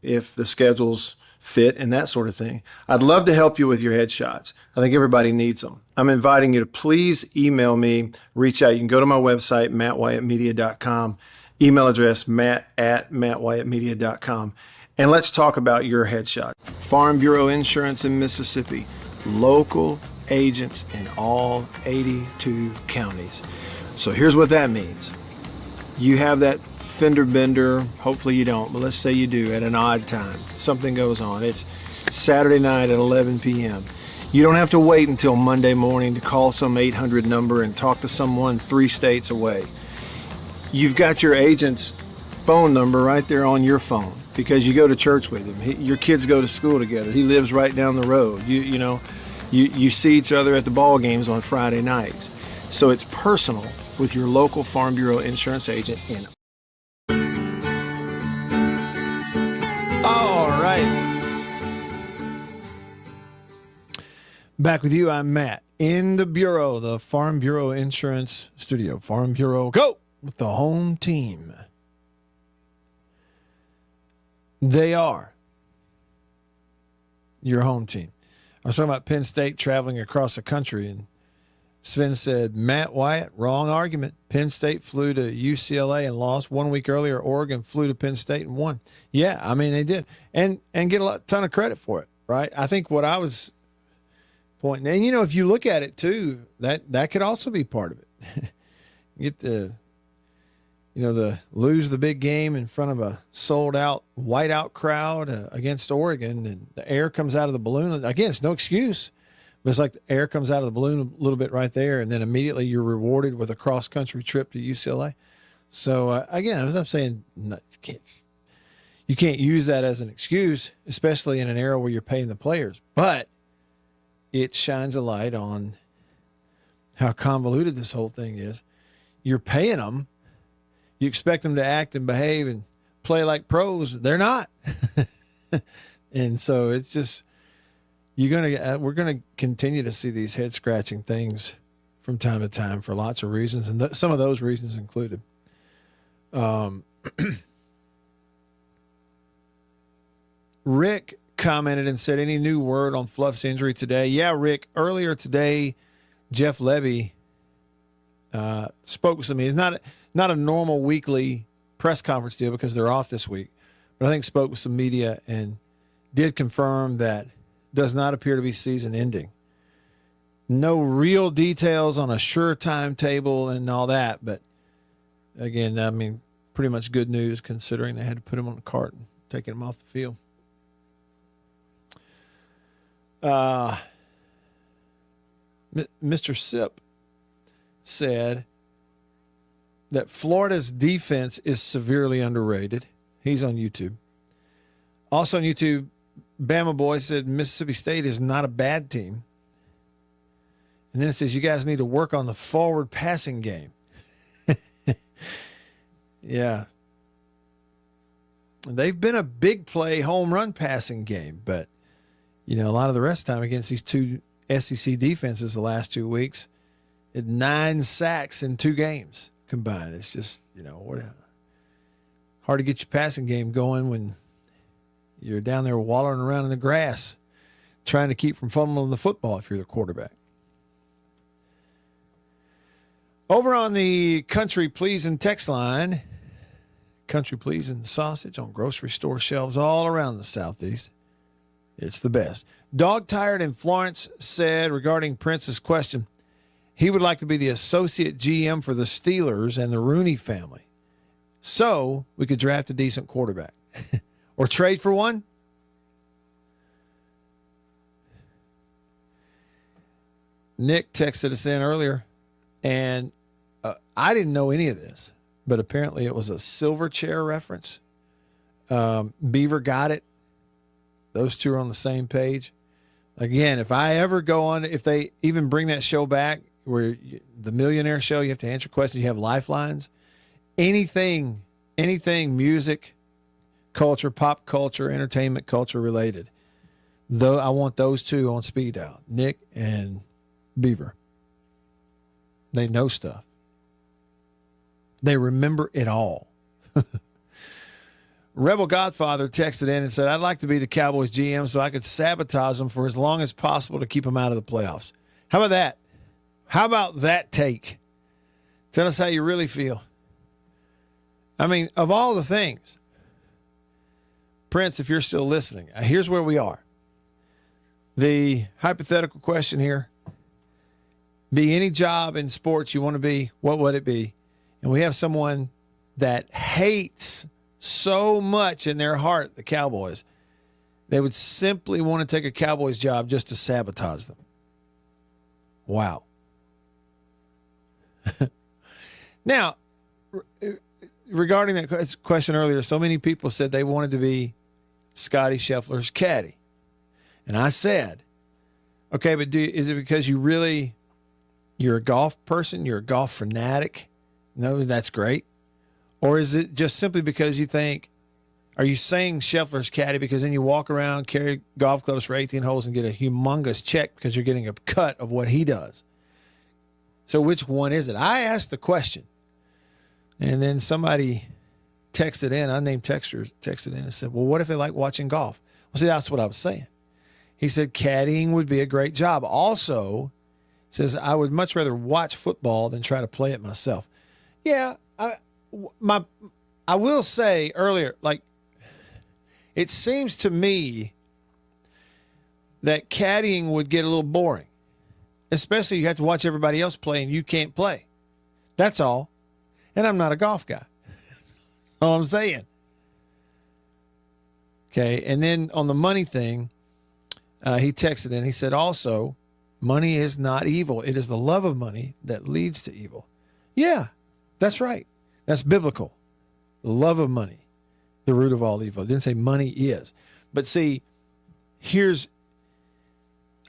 if the schedules fit and that sort of thing. I'd love to help you with your headshots. I think everybody needs them. I'm inviting you to please email me, reach out. You can go to my website, mattwyattmedia.com, email address matt@mattwyattmedia.com, and let's talk about your headshot. Farm Bureau Insurance in Mississippi, local agents in all 82 counties. So here's what that means. You have that fender bender, hopefully you don't, but let's say you do at an odd time. Something goes on. It's Saturday night at 11 p.m. You don't have to wait until Monday morning to call some 800 number and talk to someone 3 states away. You've got your agent's phone number right there on your phone because you go to church with him. Your kids go to school together. He lives right down the road. You see each other at the ball games on Friday nights. So it's personal with your local Farm Bureau insurance agent in. All right. Back with you, I'm Matt, in the Bureau, the Farm Bureau Insurance Studio. Farm Bureau, go with the home team. They are your home team. I was talking about Penn State traveling across the country, and Sven said, Matt Wyatt, wrong argument. Penn State flew to UCLA and lost. 1 week earlier, Oregon flew to Penn State and won. Yeah, I mean, they did. And get a ton of credit for it, right? I think what I was pointing, and if you look at it too, that could also be part of it. Get the lose the big game in front of a sold out whiteout crowd against Oregon, and the air comes out of the balloon. Again, it's no excuse, but it's like the air comes out of the balloon a little bit right there, and then immediately you're rewarded with a cross country trip to UCLA. So again, as I'm saying, you can't use that as an excuse, especially in an era where you're paying the players, but it shines a light on how convoluted this whole thing is. You're paying them. You expect them to act and behave and play like pros. They're not. And so it's just, we're going to continue to see these head scratching things from time to time for lots of reasons. And some of those reasons included, Rick commented and said, any new word on Fluff's injury today? Yeah, Rick, earlier today, Jeff Levy spoke with me. It's not a normal weekly press conference deal because they're off this week, but I think spoke with some media and did confirm that does not appear to be season ending. No real details on a sure timetable and all that, but again, I mean, pretty much good news considering they had to put him on the cart and taking him off the field. Mr. Sip said that Florida's defense is severely underrated. He's on YouTube. Also on YouTube, Bama Boy said Mississippi State is not a bad team. And then it says you guys need to work on the forward passing game. Yeah. They've been a big play home run passing game, but, a lot of the rest of the time against these two SEC defenses the last 2 weeks, 9 sacks in 2 games combined. It's just, hard to get your passing game going when you're down there wallowing around in the grass trying to keep from fumbling the football if you're the quarterback. Over on the Country Pleasin' text line, Country Pleasin' sausage on grocery store shelves all around the Southeast. It's the best. Dog Tired in Florence said regarding Prince's question, he would like to be the associate GM for the Steelers and the Rooney family so we could draft a decent quarterback or trade for one. Nick texted us in earlier, and I didn't know any of this, but apparently it was a Silverchair reference. Beaver got it. Those two are on the same page. Again, if I ever go on, if they even bring that show back, where the Millionaire Show, you have to answer questions, you have lifelines, anything music, culture, pop culture, entertainment culture related. Though I want those two on speed dial, Nick and Beaver. They know stuff. They remember it all. Rebel Godfather texted in and said, I'd like to be the Cowboys GM so I could sabotage them for as long as possible to keep them out of the playoffs. How about that? How about that take? Tell us how you really feel. I mean, of all the things, Prince, if you're still listening, here's where we are. The hypothetical question here, be any job in sports you want to be, what would it be? And we have someone that hates so much in their heart the Cowboys, they would simply want to take a Cowboys job just to sabotage them. Wow. Now, regarding that question earlier, so many people said they wanted to be Scotty Scheffler's caddy. And I said, okay, but is it because you're a golf person? You're a golf fanatic? No, that's great. Or is it just simply because you think, are you saying Scheffler's caddy because then you walk around, carry golf clubs for 18 holes and get a humongous check because you're getting a cut of what he does? So which one is it? I asked the question. And then somebody texted in, unnamed texter texted in and said, well, what if they like watching golf? Well, see, that's what I was saying. He said caddying would be a great job. Also, says, I would much rather watch football than try to play it myself. Yeah, I will say earlier, like, it seems to me that caddying would get a little boring, especially you have to watch everybody else play and you can't play. That's all. And I'm not a golf guy. That's all I'm saying. Okay, and then on the money thing, he texted in. He said, also, money is not evil. It is the love of money that leads to evil. Yeah, that's right. That's biblical. The love of money, the root of all evil. It didn't say money is. But see,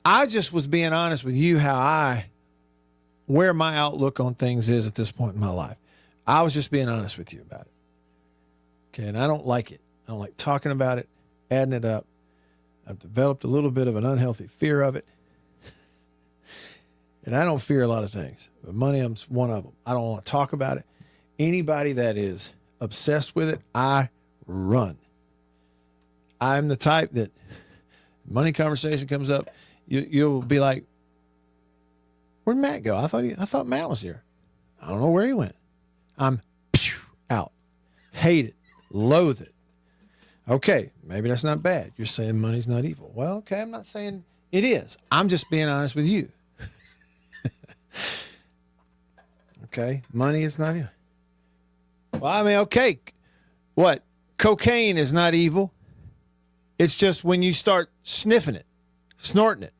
I just was being honest with you where my outlook on things is at this point in my life. I was just being honest with you about it. Okay, and I don't like it. I don't like talking about it, adding it up. I've developed a little bit of an unhealthy fear of it. And I don't fear a lot of things, but money is one of them. I don't want to talk about it. Anybody that is obsessed with it, I run. I'm the type that money conversation comes up, you'll be like, where'd Matt go? I thought Matt was here. I don't know where he went. I'm out. Hate it. Loathe it. Okay, maybe that's not bad. You're saying money's not evil. Well, okay, I'm not saying it is. I'm just being honest with you. Okay, money is not evil. Well, I mean, okay, what? Cocaine is not evil. It's just when you start sniffing it, snorting it.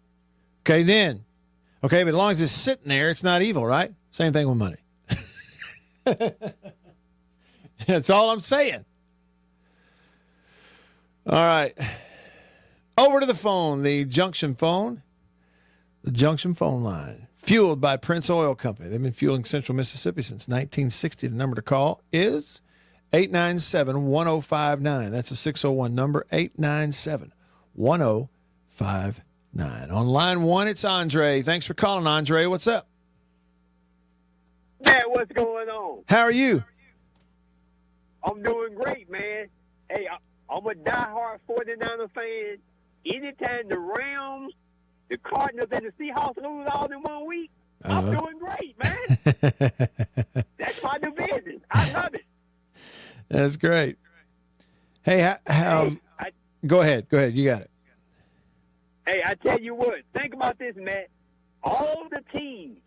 Okay, then. Okay, but as long as it's sitting there, it's not evil, right? Same thing with money. That's all I'm saying. All right. Over to the phone, the Junction phone line. Fueled by Prince Oil Company. They've been fueling Central Mississippi since 1960. The number to call is 897-1059. That's a 601 number, 897-1059. On line one, it's Andre. Thanks for calling, Andre. What's up? Man, what's going on? How are you? I'm doing great, man. Hey, I'm a diehard 49er fan. Anytime the Rams, the Cardinals, and the Seahawks lose all in 1 week, I'm doing great, man. That's my division. I love it. That's great. Hey, go ahead. Go ahead. You got it. Hey, I tell you what. Think about this, Matt. All the teams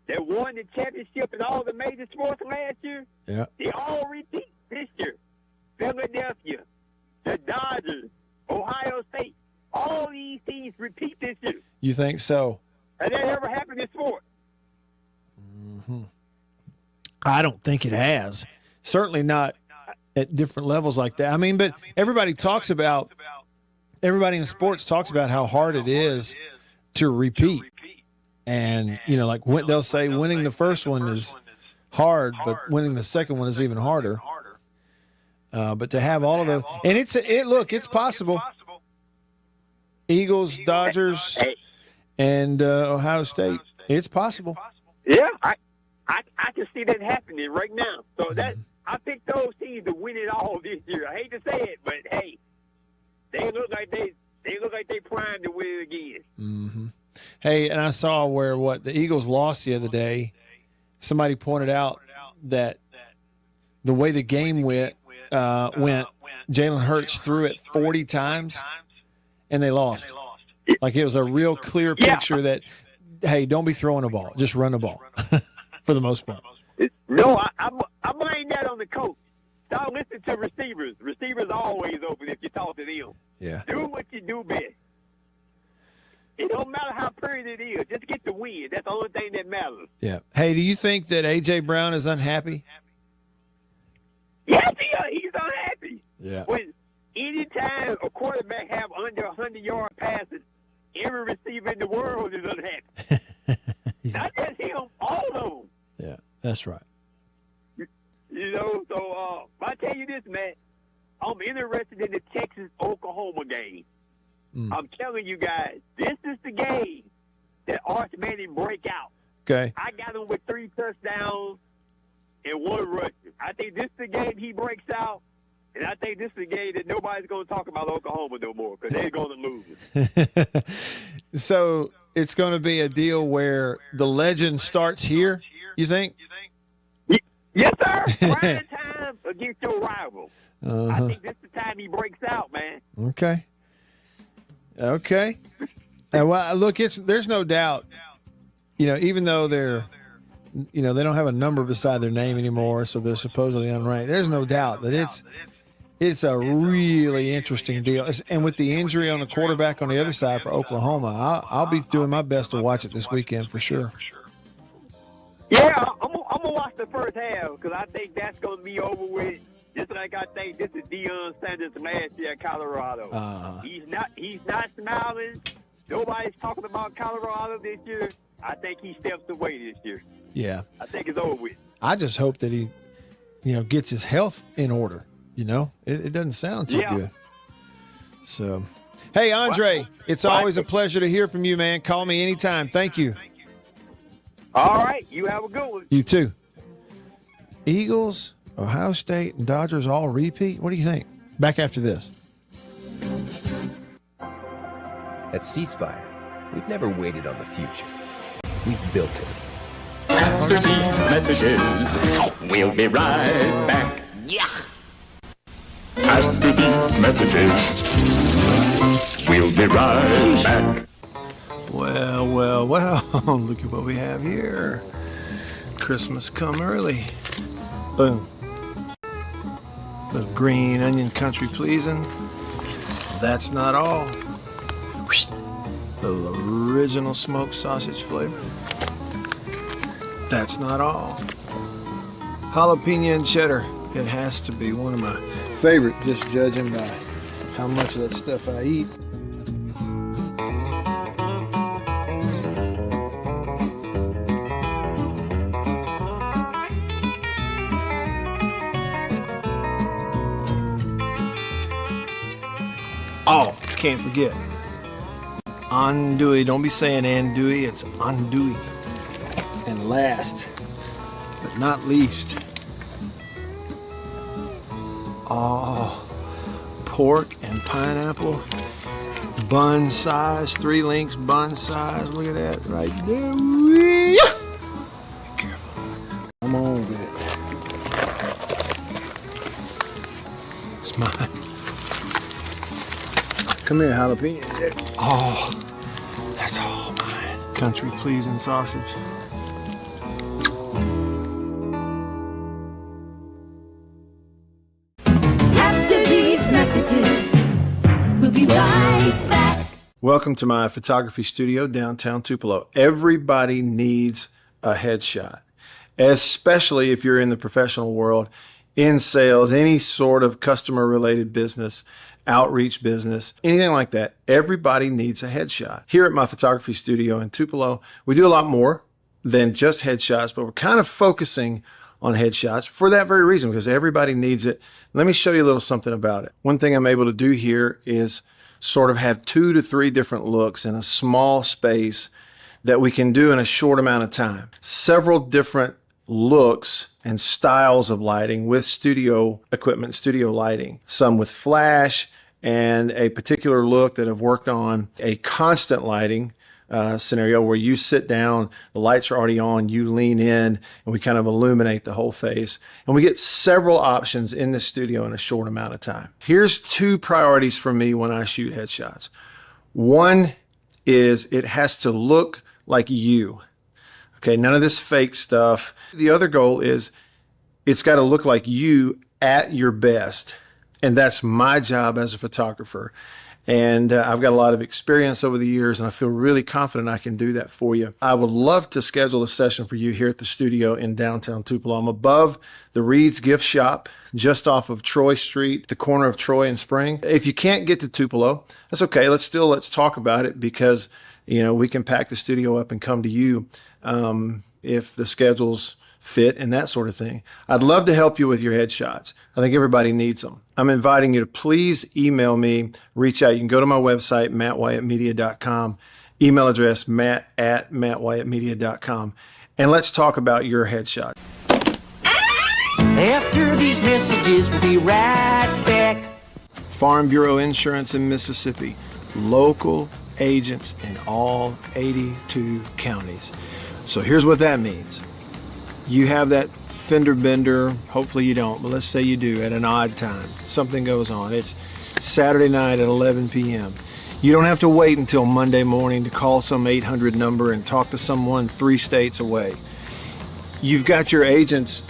that won the championship in all the major sports last year, they all repeat this year. Philadelphia, the Dodgers, Ohio State, all these teams repeat this year. You think so? Has that ever happened in sports? Mm-hmm. I don't think it has. Certainly not at different levels like that. I mean, but everybody in sports talks about how hard it is to repeat. And, like they'll say winning the first one is hard, but winning the second one is even harder. But to have all of those, and it's possible. Eagles, Dodgers, and Ohio State, it's possible. Yeah, I can see that happening right now. So I picked those teams to win it all this year. I hate to say it, but hey, they look like they primed to win it again. Mm-hmm. Hey, and I saw where the Eagles lost the other day. Somebody pointed out that the way the game went, Jalen Hurts threw it 40 times, and they lost. Like it was a real clear picture that, hey, don't be throwing the ball, just run the ball, for the most part. No, I blame that on the coach. Stop listening to receivers. Receivers are always open if you talk to them. Yeah. Do what you do best. It don't matter how pretty it is. Just get the win. That's the only thing that matters. Yeah. Hey, do you think that A.J. Brown is unhappy? Yes, he's unhappy. Yeah. When anytime a quarterback have under 100-yard passes, every receiver in the world is unhappy. Not just him, all of them. Yeah, that's right. So I tell you this, man, I'm interested in the Texas-Oklahoma game. I'm telling you guys, this is the game that Arch Manning break out. Okay. I got him with 3 touchdowns and 1 rush. I think this is the game he breaks out, and I think this is the game that nobody's going to talk about Oklahoma no more because they're going to lose. So it's going to be a deal where the legend starts here, you think? Yes, sir. Prime time against your rival. I think this is the time he breaks out, man. Okay. Well, look, there's no doubt, even though they don't have a number beside their name anymore, so they're supposedly unranked. There's no doubt that it's a really interesting deal. And with the injury on the quarterback on the other side for Oklahoma, I'll be doing my best to watch it this weekend for sure. Yeah, I'm gonna watch the first half because I think that's gonna be over with. Just like I think this is Deion Sanders last year at Colorado. He's not smiling. Nobody's talking about Colorado this year. I think he steps away this year. Yeah. I think it's over with. I just hope that he, gets his health in order. It doesn't sound too good. So, hey, Andre, it's always a pleasure to hear from you, man. Call me anytime. Thank you. All right. You have a good one. You too. Eagles, Ohio State, and Dodgers all repeat? What do you think? Back after this. At C Spire, we've never waited on the future. We've built it. After these messages, we'll be right back. Yeah. After these messages, we'll be right back. Well, look at what we have here. Christmas come early. Boom. Little green onion country pleasing. That's not all. Little original smoked sausage flavor. That's not all. Jalapeno and cheddar. It has to be one of my favorite, just judging by how much of that stuff I eat. Oh, can't forget. Andouille. Don't be saying andouille, it's andouille. And last, but not least, pork and pineapple. Bun size, 3 links bun size. Look at that right there. Be careful. Come on with it. It's mine. Come here, jalapeno. Oh, that's all mine. Country pleasing sausage. After these messages, we'll be right back. Welcome to my photography studio downtown Tupelo. Everybody needs a headshot, especially if you're in the professional world, in sales, any sort of customer related business, outreach business, anything like that. Everybody needs a headshot. Here at my photography studio in Tupelo, we do a lot more than just headshots, but we're kind of focusing on headshots for that very reason, because everybody needs it. Let me show you a little something about it. One thing I'm able to do here is sort of have 2 to 3 different looks in a small space that we can do in a short amount of time. Several different looks and styles of lighting with studio equipment, studio lighting. Some with flash and a particular look that I've worked on, a constant lighting scenario where you sit down, the lights are already on, you lean in, and we kind of illuminate the whole face. And we get several options in the studio in a short amount of time. Here's 2 priorities for me when I shoot headshots. One is it has to look like you. Okay, none of this fake stuff. The other goal is it's got to look like you at your best. And that's my job as a photographer. And I've got a lot of experience over the years, and I feel really confident I can do that for you. I would love to schedule a session for you here at the studio in downtown Tupelo. I'm above the Reed's Gift Shop, just off of Troy Street, the corner of Troy and Spring. If you can't get to Tupelo, that's okay. Let's talk about it, because we can pack the studio up and come to you if the schedules fit and that sort of thing. I'd love to help you with your headshots. I think everybody needs them. I'm inviting you to please email me, reach out. You can go to my website, mattwyattmedia.com, email address matt@mattwyattmedia.com, and let's talk about your headshot. After these messages, we'll be right back. Farm Bureau Insurance in Mississippi, local agents in all 82 counties. So here's what that means. You have that fender bender, hopefully you don't, but let's say you do at an odd time. Something goes on. It's Saturday night at 11 p.m. You don't have to wait until Monday morning to call some 800 number and talk to someone 3 states away. You've got your agent's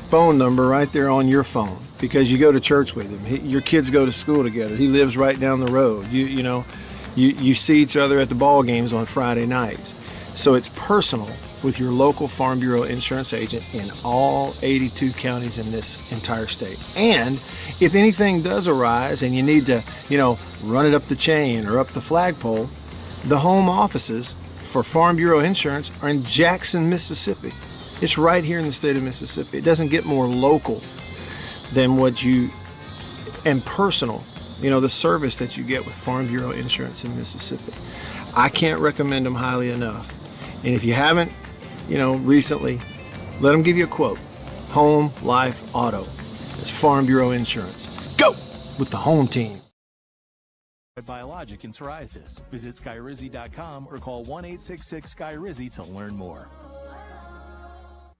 phone number right there on your phone because you go to church with him. Your kids go to school together. He lives right down the road. You see each other at the ball games on Friday nights. So it's personal with your local Farm Bureau insurance agent in all 82 counties in this entire state. And if anything does arise and you need to, run it up the chain or up the flagpole, the home offices for Farm Bureau Insurance are in Jackson, Mississippi. It's right here in the state of Mississippi. It doesn't get more local than and personal, the service that you get with Farm Bureau Insurance in Mississippi. I can't recommend them highly enough. And if you haven't, recently, let them give you a quote. Home, life, auto. It's Farm Bureau Insurance. Go with the home team. Biologic and psoriasis. Visit �WRZZY.com or call 1-866-SKY-RZZY to learn more.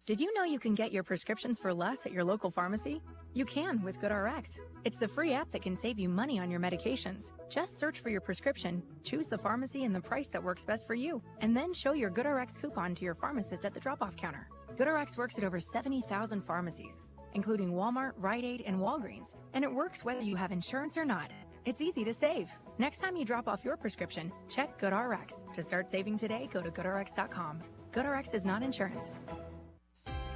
Did you know you can get your prescriptions for less at your local pharmacy? You can with GoodRx. It's the free app that can save you money on your medications. Just search for your prescription, choose the pharmacy and the price that works best for you, and then show your GoodRx coupon to your pharmacist at the drop-off counter. GoodRx works at over 70,000 pharmacies, including Walmart, Rite Aid, and Walgreens, and it works whether you have insurance or not. It's easy to save. Next time you drop off your prescription, check GoodRx. To start saving today, go to GoodRx.com. GoodRx is not insurance.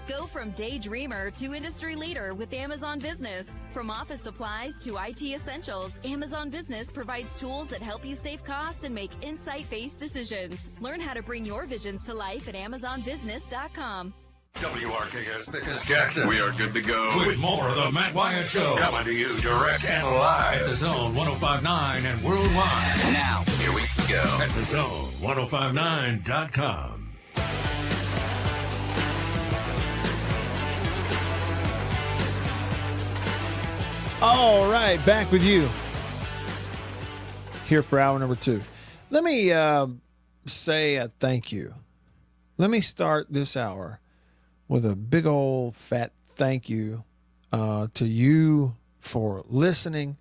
Go from daydreamer to industry leader with Amazon Business. From office supplies to IT essentials, Amazon Business provides tools that help you save costs and make insight-based decisions. Learn how to bring your visions to life at AmazonBusiness.com. WRKS Pickens Jackson. We are good to go. With more of the Matt Wyatt Show. Coming to you direct and live at the Zone 105.9 and worldwide. Now, here we go. At the Zone 105.9.com. All right, back with you here for hour number 2. Let me say a thank you. Let me start this hour with a big old fat thank you to you for listening,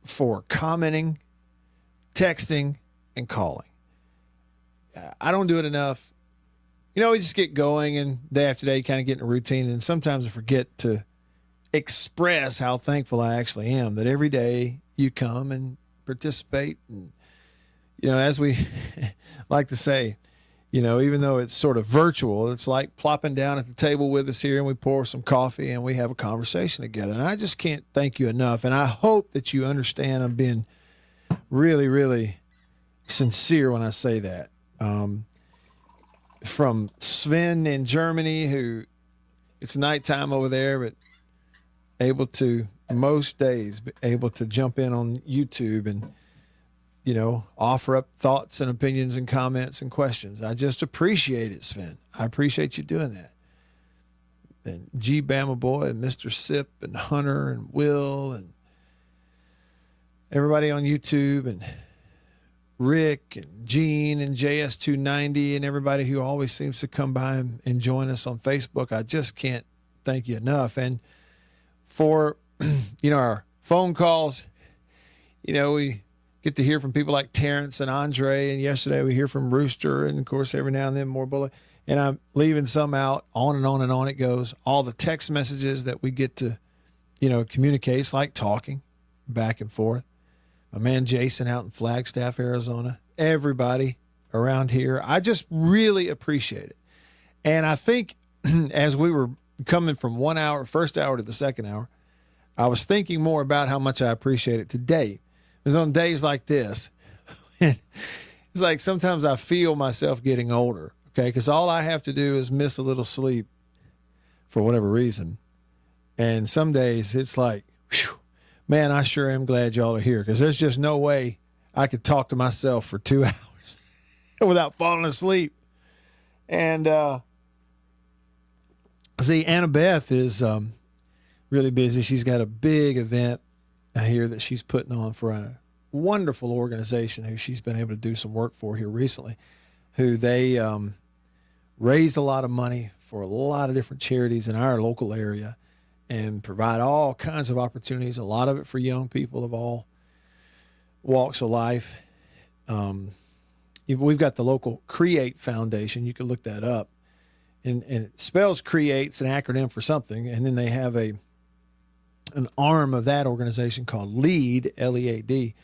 for commenting, texting, and calling. I don't do it enough. You know, we just get going and day after day kind of get in a routine, and sometimes I forget to express how thankful I actually am that every day you come and participate. And, you know, as we like to say, you know, even though it's sort of virtual, it's like plopping down at the table with us here and we pour some coffee and we have a conversation together. And I just can't thank you enough. And I hope that you understand I'm being really, really sincere when I say that. From Sven in Germany, who it's nighttime over there, but able to most days able to jump in on YouTube and, you know, offer up thoughts and opinions and comments and questions. I just appreciate it, Sven. I appreciate you doing that. And G Bama Boy and Mr. Sip and Hunter and Will and everybody on YouTube and Rick and Gene and JS290 and everybody who always seems to come by and join us on Facebook. I just can't thank you enough. And for, you know, our phone calls, you know, we get to hear from people like Terrence and Andre, and yesterday we hear from Rooster, and of course every now and then more bullet. And I'm leaving some out, on and on and on it goes. All the text messages that we get to, you know, communicate. It's like talking back and forth. My man Jason out in Flagstaff, Arizona. Everybody around here. I just really appreciate it. And I think as we were coming from 1 hour, first hour to the second hour, I was thinking more about how much I appreciate it today. Because on days like this, it's like sometimes I feel myself getting older, okay? Because all I have to do is miss a little sleep for whatever reason. And some days it's like, whew, man, I sure am glad y'all are here, because there's just no way I could talk to myself for 2 hours without falling asleep. And see, Annabeth is really busy. She's got a big event here that she's putting on for a wonderful organization who she's been able to do some work for here recently, who they raised a lot of money for a lot of different charities in our local area and provide all kinds of opportunities, a lot of it for young people of all walks of life. We've got the local Create Foundation. You can look that up. And it spells Create. It's an acronym for something. And then they have an arm of that organization called LEAD, L-E-A-D.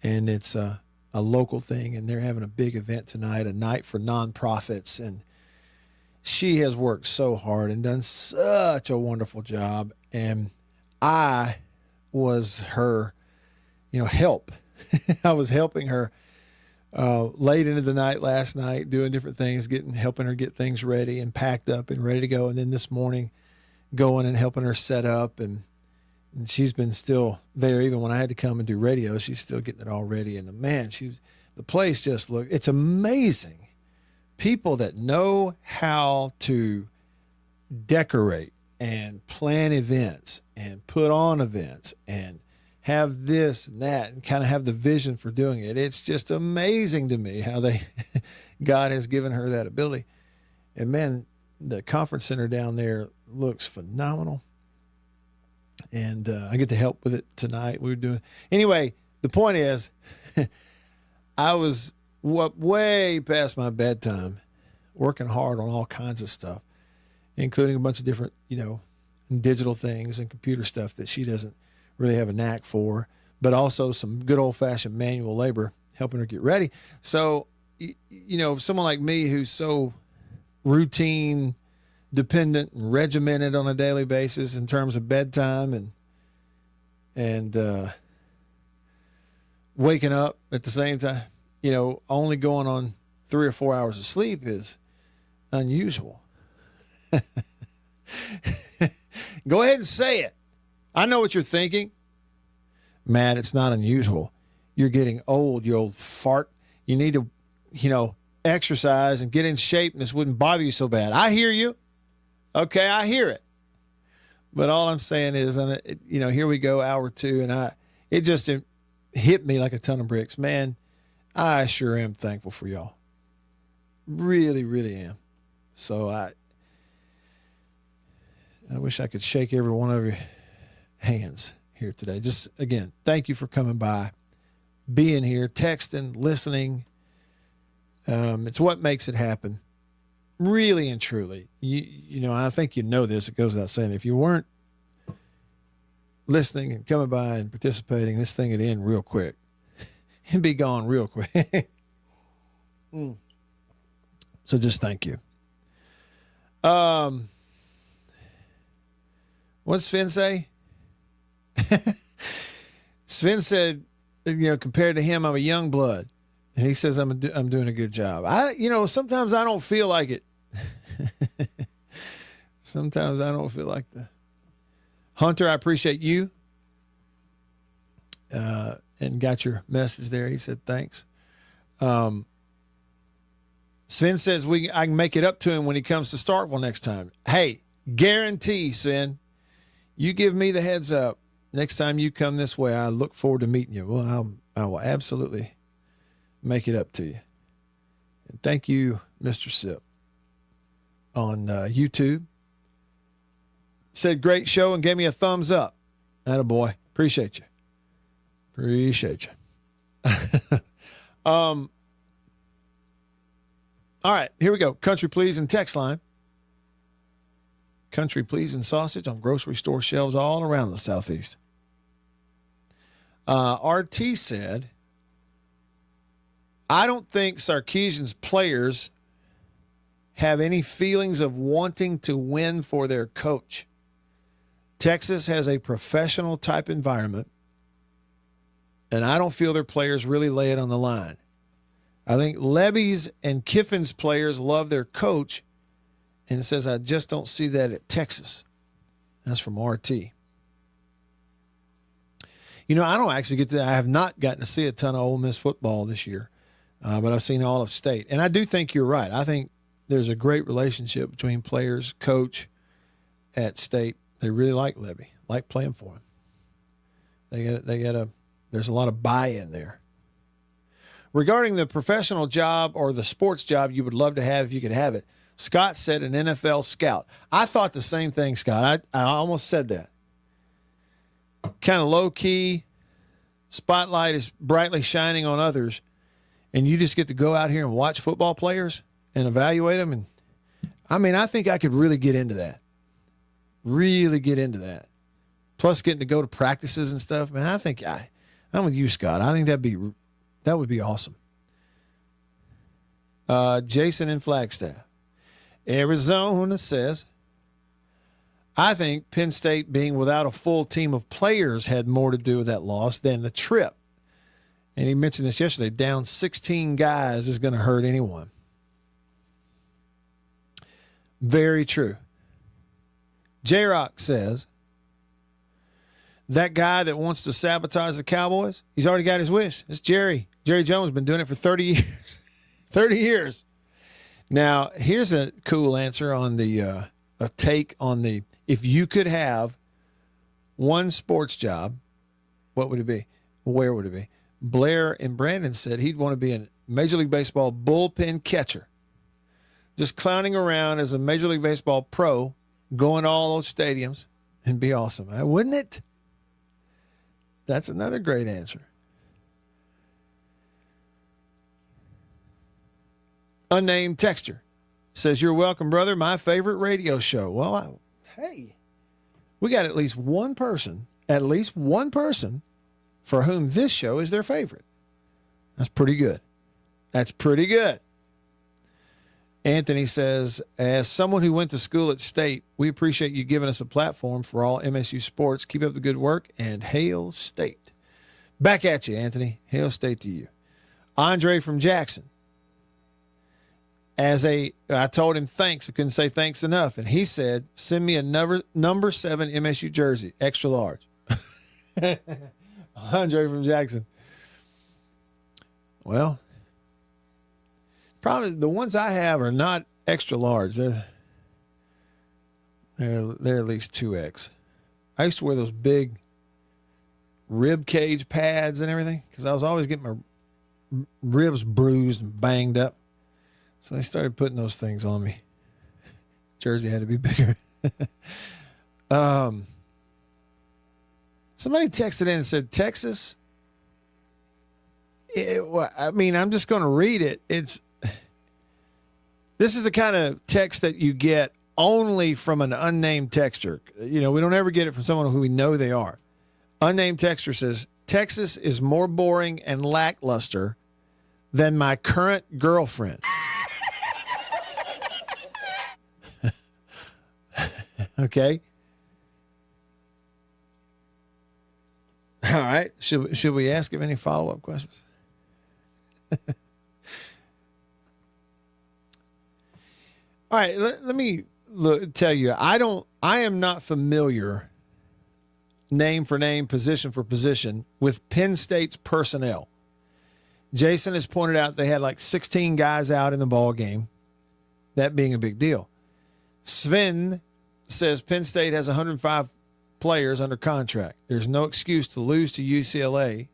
And it's a local thing. And they're having a big event tonight, a night for nonprofits. And she has worked so hard and done such a wonderful job. And I was her, you know, help. I was helping her late into the night last night, doing different things, helping her get things ready and packed up and ready to go. And then this morning going and helping her set up. And she's been still there. Even when I had to come and do radio, she's still getting it all ready. And man, the place just it's amazing. People that know how to decorate and plan events and put on events and have this and that and kind of have the vision for doing it. It's just amazing to me how God has given her that ability. And man, the conference center down there looks phenomenal. And I get to help with it tonight. Anyway, the point is I was way past my bedtime, working hard on all kinds of stuff, including a bunch of different, you know, digital things and computer stuff that she doesn't really have a knack for, but also some good old-fashioned manual labor helping her get ready. So, you know, someone like me who's so routine, dependent, and regimented on a daily basis in terms of bedtime and waking up at the same time, you know, only going on 3 or 4 hours of sleep is unusual. Go ahead and say it. I know what you're thinking. Matt, it's not unusual. You're getting old, you old fart. You need to, exercise and get in shape, and this wouldn't bother you so bad. I hear you. Okay, I hear it. But all I'm saying is, here we go, hour 2, and it just hit me like a ton of bricks. Man, I sure am thankful for y'all. Really, really am. So I wish I could shake every one of your hands here today. Just, again, thank you for coming by, being here, texting, listening. It's what makes it happen. Really and truly. I think this. It goes without saying. If you weren't listening and coming by and participating, this thing would end real quick. It'd be gone real quick. So just thank you. What's Sven say? Sven said, compared to him, I'm a young blood. And he says, I'm doing a good job. Sometimes I don't feel like it. Sometimes I don't feel like that. Hunter, I appreciate you. And got your message there. He said, thanks. Sven says I can make it up to him when he comes to Starkville next time. Hey, guarantee, Sven, you give me the heads up. Next time you come this way, I look forward to meeting you. Well, I will absolutely make it up to you. And thank you, Mr. Sip, on YouTube. Said great show and gave me a thumbs up. Attaboy. Appreciate you. Appreciate you. All right, here we go. Country Please and text line. Country Please and sausage on grocery store shelves all around the Southeast. RT said, I don't think Sarkisian's players have any feelings of wanting to win for their coach. Texas has a professional type environment, and I don't feel their players really lay it on the line. I think Lebby's and Kiffin's players love their coach, and it says, I just don't see that at Texas. That's from RT. I don't actually I have not gotten to see a ton of Ole Miss football this year, but I've seen all of state. And I do think you're right. I think there's a great relationship between players, coach at state. They really like Lebby, like playing for him. There's a lot of buy-in there. Regarding the professional job or the sports job you would love to have if you could have it, Scott said an NFL scout. I thought the same thing, Scott. I almost said that. Kind of low-key, spotlight is brightly shining on others, and you just get to go out here and watch football players and evaluate them. And I think I could really get into that. Really get into that. Plus getting to go to practices and stuff. Man, I think I'm with you, Scott. I think that would be awesome. Jason in Flagstaff. Arizona says, I think Penn State being without a full team of players had more to do with that loss than the trip. And he mentioned this yesterday. Down 16 guys is going to hurt anyone. Very true. J-Rock says, that guy that wants to sabotage the Cowboys, he's already got his wish. It's Jerry. Jerry Jones been doing it for 30 years. 30 years. Now, here's a cool answer on a take on if you could have one sports job, what would it be? Where would it be? Blair and Brandon said he'd want to be a Major League Baseball bullpen catcher. Just clowning around as a Major League Baseball pro, going to all those stadiums, and be awesome. Wouldn't it? That's another great answer. Unnamed texter says, you're welcome, brother. My favorite radio show. Well, hey, we got at least one person for whom this show is their favorite. That's pretty good. That's pretty good. Anthony says, as someone who went to school at State, we appreciate you giving us a platform for all MSU sports. Keep up the good work, and hail State. Back at you, Anthony. Hail State to you. Andre from Jackson. I told him thanks. I couldn't say thanks enough. And he said, send me a number 7 MSU jersey, extra large. Andre from Jackson. Well, probably the ones I have are not extra large. They're at least 2X. I used to wear those big rib cage pads and everything because I was always getting my ribs bruised and banged up. So they started putting those things on me. Jersey had to be bigger. Somebody texted in and said, Texas. I'm just going to read it. This is the kind of text that you get only from an unnamed texter. We don't ever get it from someone who we know they are. Unnamed texter says, Texas is more boring and lackluster than my current girlfriend. Okay. All right. Should we ask him any follow-up questions? All right. Let me tell you, I am not familiar name for name, position for position with Penn State's personnel. Jason has pointed out they had like 16 guys out in the ball game, that being a big deal. Sven says Penn State has 105 players under contract. There's no excuse to lose to UCLA.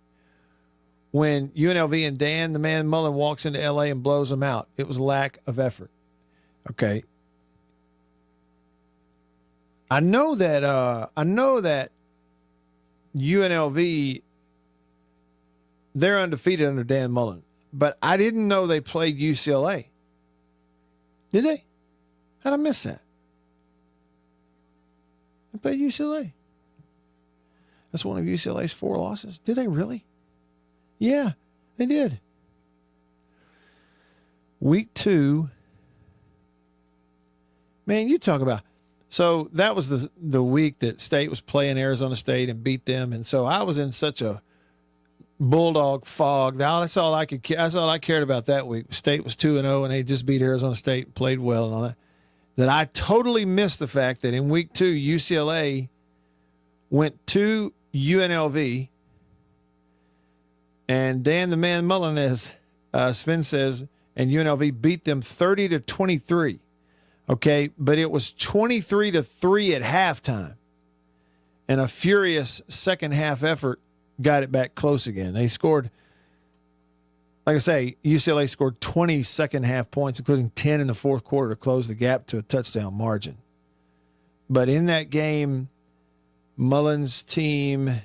When UNLV and Dan, the man Mullen, walks into LA and blows them out, it was lack of effort. Okay. I know that UNLV, they're undefeated under Dan Mullen, but I didn't know they played UCLA. Did they? How'd I miss that? They played UCLA. That's one of UCLA's 4 losses. Did they really? Yeah, they did. Week 2. Man, you talk about. So that was the week that State was playing Arizona State and beat them. And so I was in such a Bulldog fog. That's all I cared about that week. State was 2-0 and they just beat Arizona State and played well and all that. That I totally missed the fact that in week 2, UCLA went to UNLV, and Dan the Man Mullen, as Sven says, and UNLV beat them 30-23. Okay, but it was 23-3 at halftime, and a furious second half effort got it back close again. They scored, like I say, UCLA scored 20 second half points, including 10 in the fourth quarter to close the gap to a touchdown margin. But in that game, Mullen's team, well,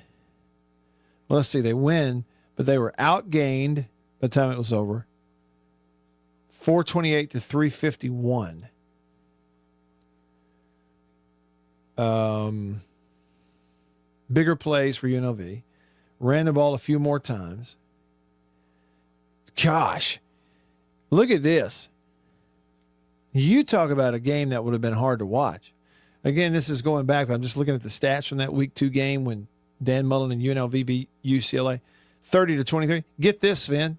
let's see, they win, but they were outgained by the time it was over, 428-351. Bigger plays for UNLV. Ran the ball a few more times. Gosh, look at this. You talk about a game that would have been hard to watch. Again, this is going back, but I'm just looking at the stats from that week 2 game when Dan Mullen and UNLV beat UCLA 30-23. Get this, Sven.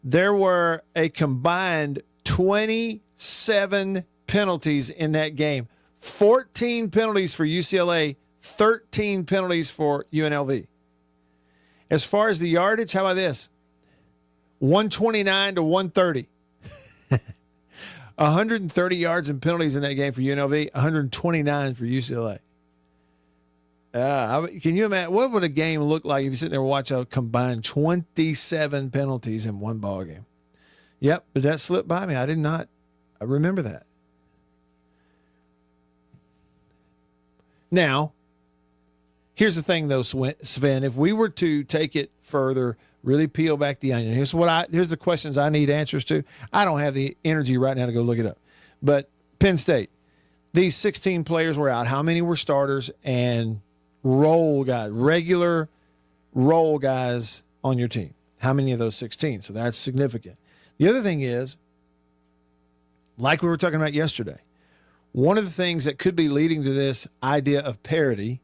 There were a combined 27 penalties in that game. 14 penalties for UCLA, 13 penalties for UNLV. As far as the yardage, how about this? 129-130. 130 yards and penalties in that game for UNLV, 129 for UCLA. Can you imagine what would a game look like if you sit there and watch a combined 27 penalties in one ball game? Yep, but that slipped by me. I remember that. Now, here's the thing, though, Sven. If we were to take it further, really peel back the onion, here's the questions I need answers to. I don't have the energy right now to go look it up. But Penn State, these 16 players were out. How many were starters and role guys, regular role guys on your team? How many of those 16? So that's significant. The other thing is, like we were talking about yesterday, one of the things that could be leading to this idea of parity,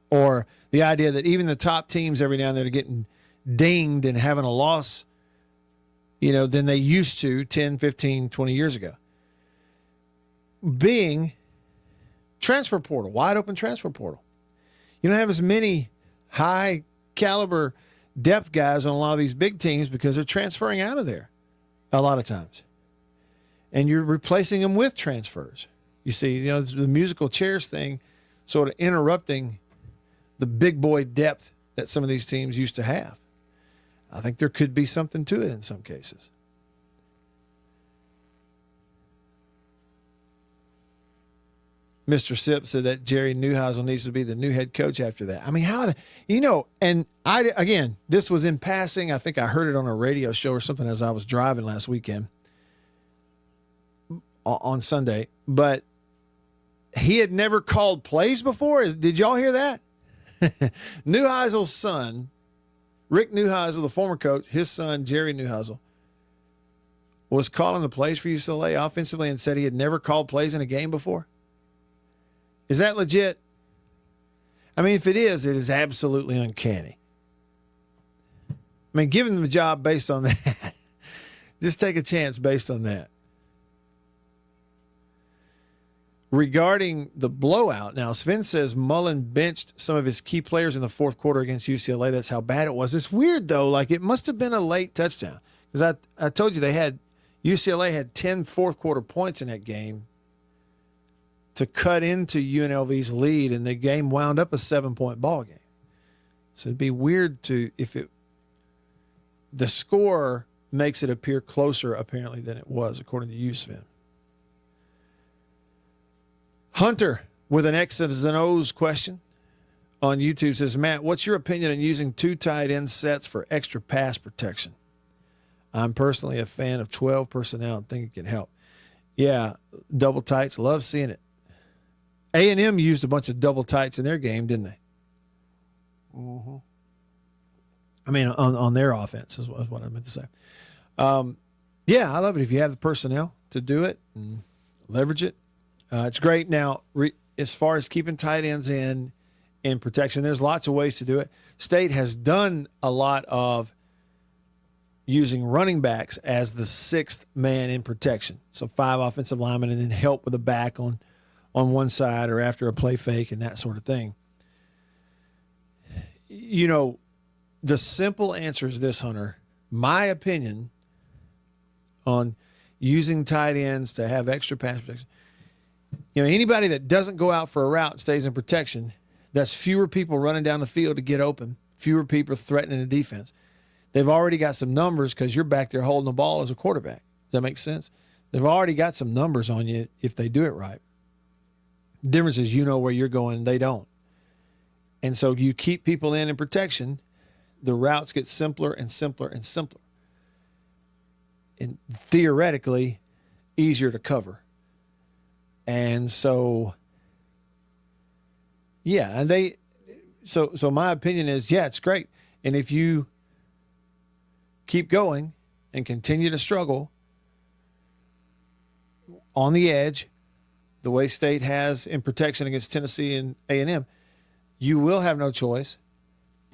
or the idea that even the top teams every now and then are getting dinged and having a loss than they used to 10, 15, 20 years ago. Being transfer portal, wide open transfer portal. You don't have as many high caliber depth guys on a lot of these big teams because they're transferring out of there a lot of times. And you're replacing them with transfers. You see, the musical chairs thing sort of interrupting the big boy depth that some of these teams used to have. I think there could be something to it in some cases. Mr. Sipp said that Jerry Neuheisel needs to be the new head coach after that. I mean, and again, this was in passing. I think I heard it on a radio show or something as I was driving last weekend on Sunday, but he had never called plays before. Did y'all hear that? Neuheisel's son, Rick Neuheisel, the former coach, his son, Jerry Neuheisel, was calling the plays for UCLA offensively and said he had never called plays in a game before. Is that legit? I mean, if it is absolutely uncanny. I mean, give him the job based on that. Just take a chance based on that. Regarding the blowout, now Sven says Mullen benched some of his key players in the fourth quarter against UCLA. That's how bad it was. It's weird, though. Like, it must have been a late touchdown. Because I told you UCLA had 10 fourth quarter points in that game to cut into UNLV's lead, and the game wound up a 7-point ball game. So it'd be weird the score makes it appear closer apparently than it was, according to you, Sven. Hunter with an X's and O's question on YouTube says, Matt, what's your opinion on using 2 tight end sets for extra pass protection? I'm personally a fan of 12 personnel and think it can help. Yeah, double tights, love seeing it. A&M used a bunch of double tights in their game, didn't they? Mm-hmm. I mean, on their offense is what I meant to say. Yeah, I love it if you have the personnel to do it and leverage it. It's great. Now, as far as keeping tight ends in protection, there's lots of ways to do it. State has done a lot of using running backs as the 6th man in protection. So 5 offensive linemen and then help with the back on one side or after a play fake and that sort of thing. The simple answer is this, Hunter. My opinion on using tight ends to have extra pass protection. Anybody that doesn't go out for a route and stays in protection, that's fewer people running down the field to get open, fewer people threatening the defense. They've already got some numbers because you're back there holding the ball as a quarterback. Does that make sense? They've already got some numbers on you if they do it right. The difference is where you're going and they don't. And so you keep people in protection, the routes get simpler and simpler and simpler. And theoretically, easier to cover. And so, yeah, and so my opinion is, yeah, it's great. And if you keep going and continue to struggle on the edge, the way State has in protection against Tennessee and A&M, you will have no choice.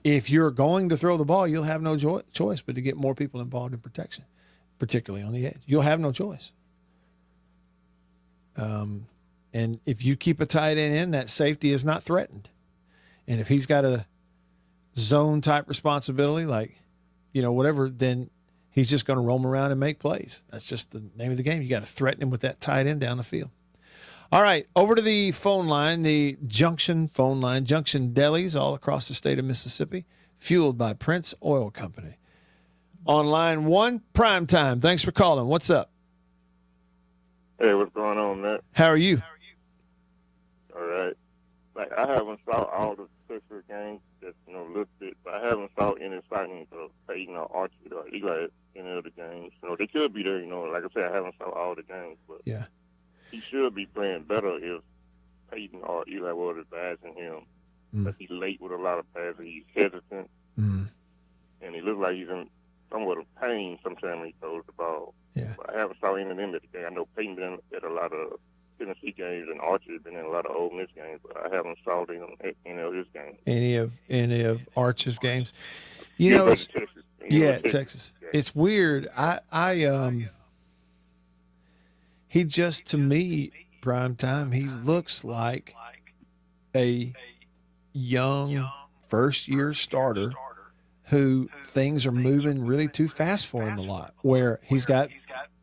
If you're going to throw the ball, you'll have no choice but to get more people involved in protection, particularly on the edge. You'll have no choice. And if you keep a tight end in, that safety is not threatened. And if he's got a zone type responsibility, like, whatever, then he's just going to roam around and make plays. That's just the name of the game. You got to threaten him with that tight end down the field. All right, over to the phone line, the Junction phone line, Junction Delis all across the state of Mississippi, fueled by Prince Oil Company. On line 1, prime time. Thanks for calling. What's up? Hey, what's going on, Matt? How are you? All right. Like, I haven't saw all the Pittsburgh games, just a little bit, but I haven't saw any sightings of Peyton or Archie or Eli in any of the games. They could be there, like I said, I haven't saw all the games, but yeah, he should be playing better if Peyton or Eli was advising him. Because he's late with a lot of passes, he's hesitant, and he looks like he's in somewhat of pain sometimes when he throws the ball. Yeah. But I haven't saw any of them at the game. I know Peyton been at a lot of Tennessee games and Archie been in a lot of Ole Miss games, but I haven't saw them at any of his games. Any of Arch's games? Texas. Texas. It's weird. He just, to me, prime time, he looks like a young first-year starter who things are moving really too fast for him a lot, where he's got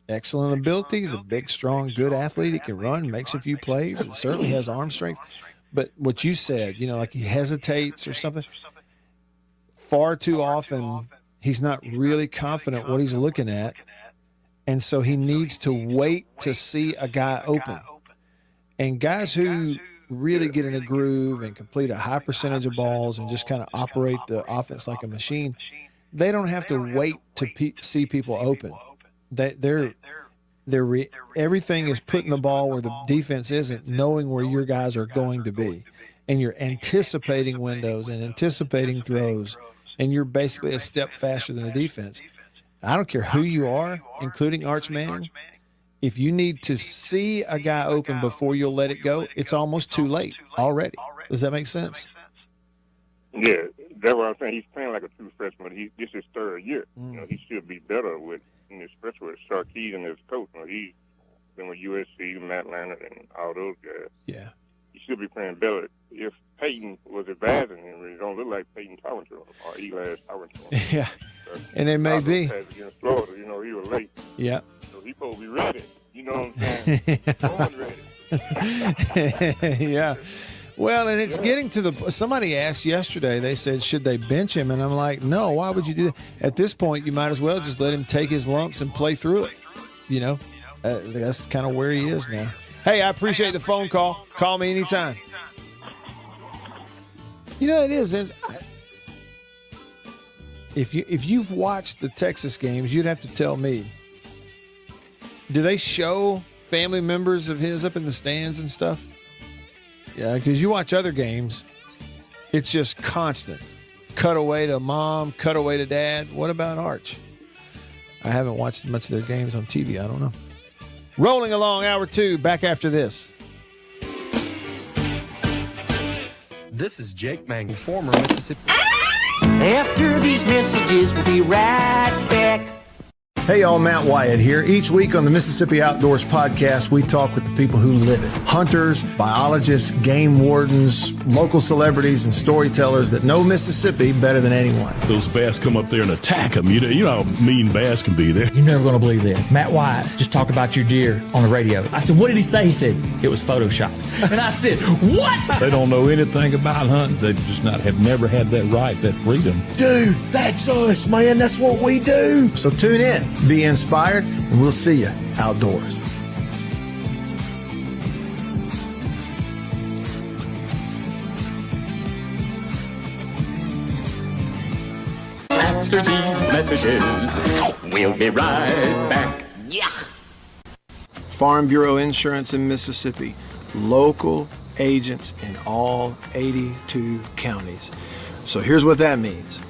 excellent ability. He's a big, strong, good athlete. He can run, makes a few plays. It certainly has arm strength. But what you said, like he hesitates or something, far too often he's not really confident what he's looking at. And so he needs to wait to see a guy open. And guys who really get in a groove and complete a high percentage of balls and just kind of operate the offense like a machine, they don't have to wait to see people open. Everything is putting the ball where the defense isn't, knowing where your guys are going to be. And you're anticipating windows and anticipating throws, and you're basically a step faster than the defense. I don't care who you are, including Arch Manning. If you need to see a guy open before you'll let it go, it's almost too late already. Does that make sense? Yeah, that's what I'm saying. He's playing like a true freshman. This is his third year. He should be better especially with Sarkisian as coach. He's been with USC, Matt Leonard, and all those guys. Yeah. He should be playing better. If Peyton was advising him, it don't look like Peyton talking to him or Eli's talking to him. Yeah. And it may be. Against Florida, he was late. Yeah. So he's supposed to be ready. You know what I'm saying? Ready. Yeah. Well, and it's getting to somebody asked yesterday, they said, should they bench him? And I'm like, no, why would you do that? At this point, you might as well just let him take his lumps and play through it. That's kind of where he is now. Hey, I appreciate the phone call. Call me anytime. It is. If you've watched the Texas games, you'd have to tell me, do they show family members of his up in the stands and stuff? Yeah, because you watch other games, it's just constant. Cut away to mom, cut away to dad. What about Arch? I haven't watched much of their games on TV. I don't know. Rolling along, hour 2, back after this. This is Jake Mang, former Mississippi. After these messages, we'll be right back. Hey y'all, Matt Wyatt here. Each week on the Mississippi Outdoors Podcast, we talk with the people who live it. Hunters, biologists, game wardens, local celebrities, and storytellers that know Mississippi better than anyone. Those bass come up there and attack them. You know how mean bass can be there. You're never going to believe this. Matt Wyatt just talked about your deer on the radio. I said, what did he say? He said, it was Photoshopped. And I said, what? They don't know anything about hunting. They just have never had that right, that freedom. Dude, that's us, man. That's what we do. So tune in. Be inspired, and we'll see you outdoors. After these messages, we'll be right back. Yeah. Farm Bureau Insurance in Mississippi. Local agents in all 82 counties. So here's what that means.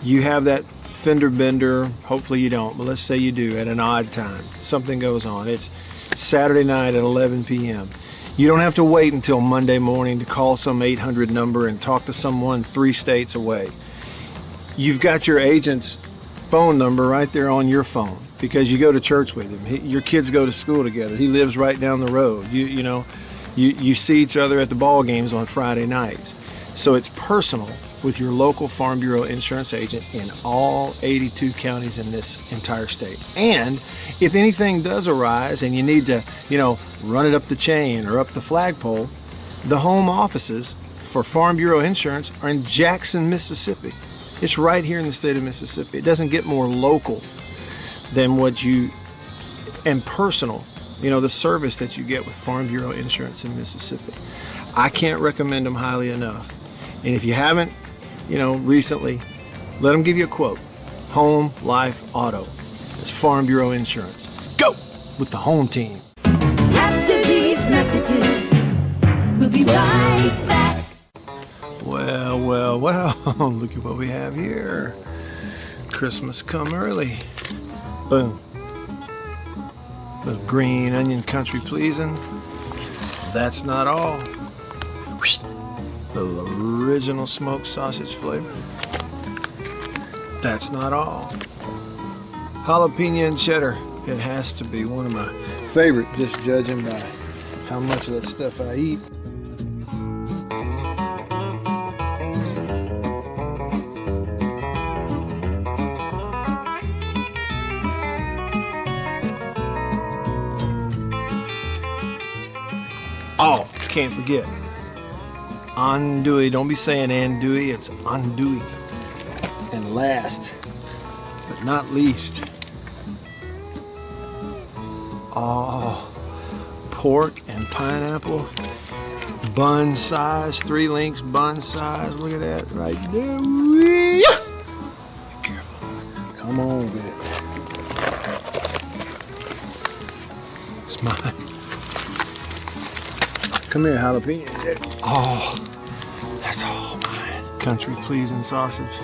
You have that fender bender, hopefully you don't, but let's say you do at an odd time. Something goes on. It's Saturday night at 11 p.m. You don't have to wait until Monday morning to call some 800 number and talk to someone 3 states away. You've got your agent's phone number right there on your phone because you go to church with him. Your kids go to school together. He lives right down the road. You see each other at the ball games on Friday nights. So it's personal with your local Farm Bureau insurance agent in all 82 counties in this entire state. And if anything does arise and you need to, run it up the chain or up the flagpole, the home offices for Farm Bureau Insurance are in Jackson, Mississippi. It's right here in the state of Mississippi. It doesn't get more local than and personal, the service that you get with Farm Bureau Insurance in Mississippi. I can't recommend them highly enough. And if you haven't, recently, let them give you a quote. Home, life, auto. It's Farm Bureau Insurance. Go with the home team. After these messages, we'll be right back. Well, look at what we have here. Christmas come early. Boom. Little green onion country pleasing. That's not all. Little original smoked sausage flavor. That's not all. Jalapeno and cheddar. It has to be one of my favorite, just judging by how much of that stuff I eat. Oh, can't forget. Andouille. Don't be saying andouille, it's andouille. And last, but not least, pork and pineapple. Bun size, 3 links bun size. Look at that right there. Be careful. Come on with it. It's mine. Come here, jalapeno. Oh, that's all mine. Country pleasing sausage.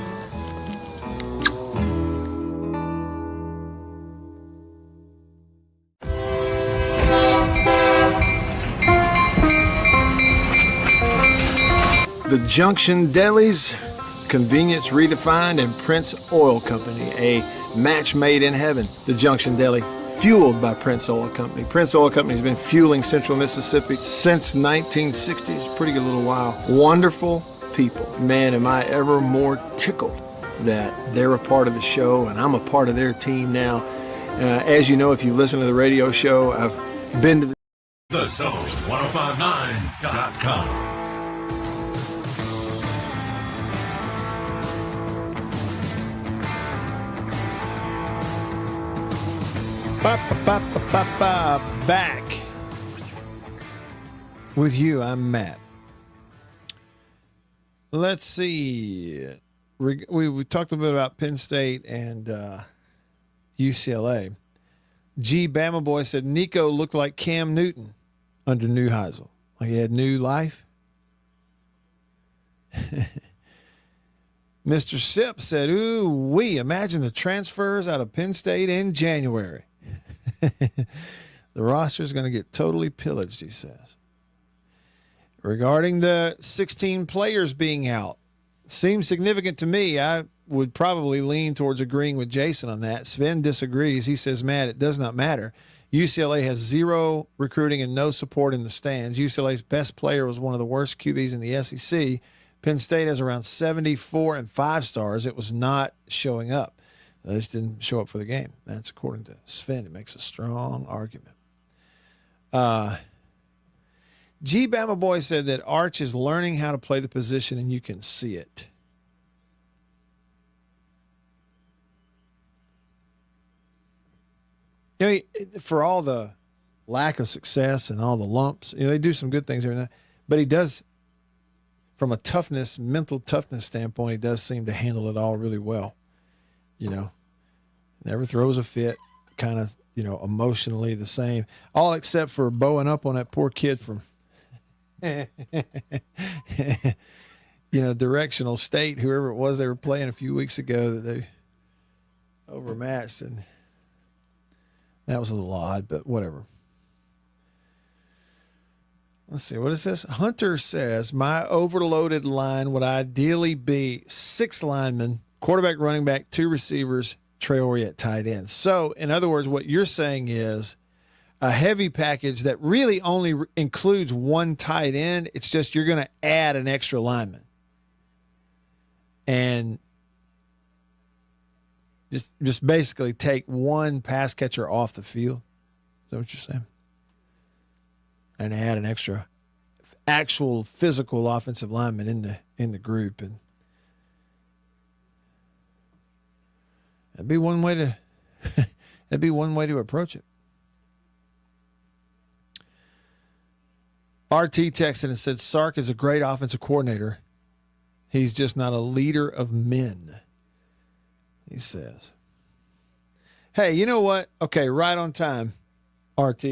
The Junction Delis, convenience redefined, and Prince Oil Company, a match made in heaven. The Junction Deli, fueled by Prince Oil Company. Prince Oil Company has been fueling Central Mississippi since 1960. It's a pretty good little while. Wonderful people. Man, am I ever more tickled that they're a part of the show and I'm a part of their team now. As you know, if you listen to the radio show, I've been to The Zone 1059.com. Back with you. I'm Matt. Let's see. We talked a little bit about Penn State and UCLA. G. Bama Boy said Nico looked like Cam Newton under Neuheisel. Like he had new life. Mr. Sip said, ooh, we imagine the transfers out of Penn State in January. The roster is going to get totally pillaged, he says. Regarding the 16 players being out, seems significant to me. I would probably lean towards agreeing with Jason on that. Sven disagrees. He says, Matt, it does not matter. UCLA has 0 recruiting and no support in the stands. UCLA's best player was one of the worst QBs in the SEC. Penn State has around 74 and 5 stars. It was not showing up. They just didn't show up for the game. That's according to Sven. It makes a strong argument. G. Bama Boy said that Arch is learning how to play the position, and you can see it. I mean, for all the lack of success and all the lumps, they do some good things every now, but he does, from a toughness, mental toughness standpoint, he does seem to handle it all really well. Never throws a fit, kind of, emotionally the same. All except for bowing up on that poor kid from, Directional State, whoever it was they were playing a few weeks ago that they overmatched. And that was a little odd, but whatever. Let's see, what is this? Hunter says, my overloaded line would ideally be 6 linemen, quarterback, running back, 2 receivers, Traore at tight end. So, in other words, what you're saying is a heavy package that really only includes 1 tight end. It's just you're going to add an extra lineman. And just basically take 1 pass catcher off the field. Is that what you're saying? And add an extra actual physical offensive lineman in the group. And that'd be one way to approach it. RT texted and said Sark is a great offensive coordinator. He's just not a leader of men, he says. Hey, you know what? Okay, right on time, RT.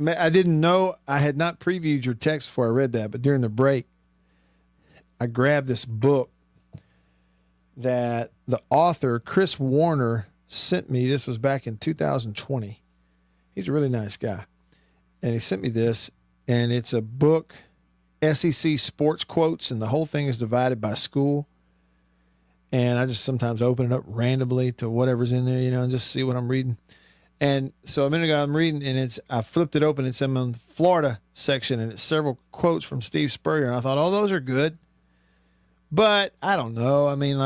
I didn't know, I had not previewed your text before I read that, but during the break, I grabbed this book that the author, Chris Warner, sent me. This was back in 2020. He's a really nice guy. And he sent me this, and it's a book, SEC sports quotes, and the whole thing is divided by school. and I just sometimes open it up randomly to whatever's in there, and just see what I'm reading. And so a minute ago I'm reading, and I flipped it open. It's in the Florida section, and it's several quotes from Steve Spurrier. And I thought, those are good. But I don't know. I mean,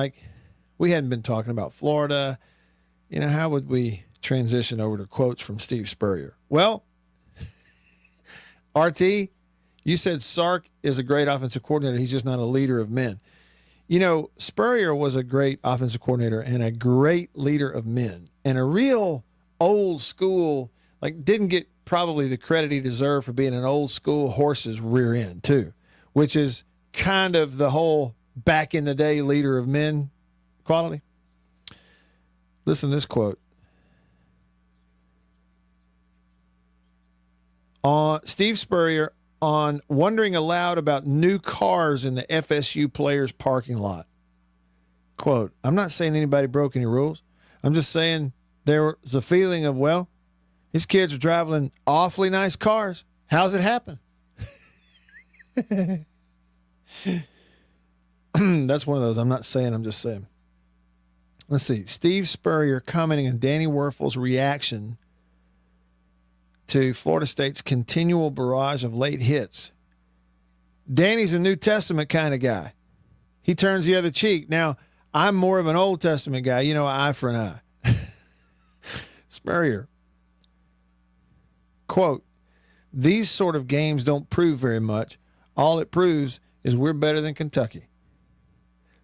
we hadn't been talking about Florida. How would we transition over to quotes from Steve Spurrier? Well, RT, you said Sark is a great offensive coordinator. He's just not a leader of men. Spurrier was a great offensive coordinator and a great leader of men, and a real old school, didn't get probably the credit he deserved for being an old school horse's rear end too, which is kind of the whole back in the day leader of men quality. Listen to this quote. Steve Spurrier on wondering aloud about new cars in the FSU players' parking lot. Quote, I'm not saying anybody broke any rules. I'm just saying there was a feeling of, these kids are driving awfully nice cars. How's it happen? That's one of those. I'm not saying, I'm just saying. Let's see. Steve Spurrier commenting on Danny Werfel's reaction to Florida State's continual barrage of late hits. Danny's a New Testament kind of guy. He turns the other cheek. Now, I'm more of an Old Testament guy. Eye for an eye. Spurrier. Quote, these sort of games don't prove very much. All it proves is we're better than Kentucky.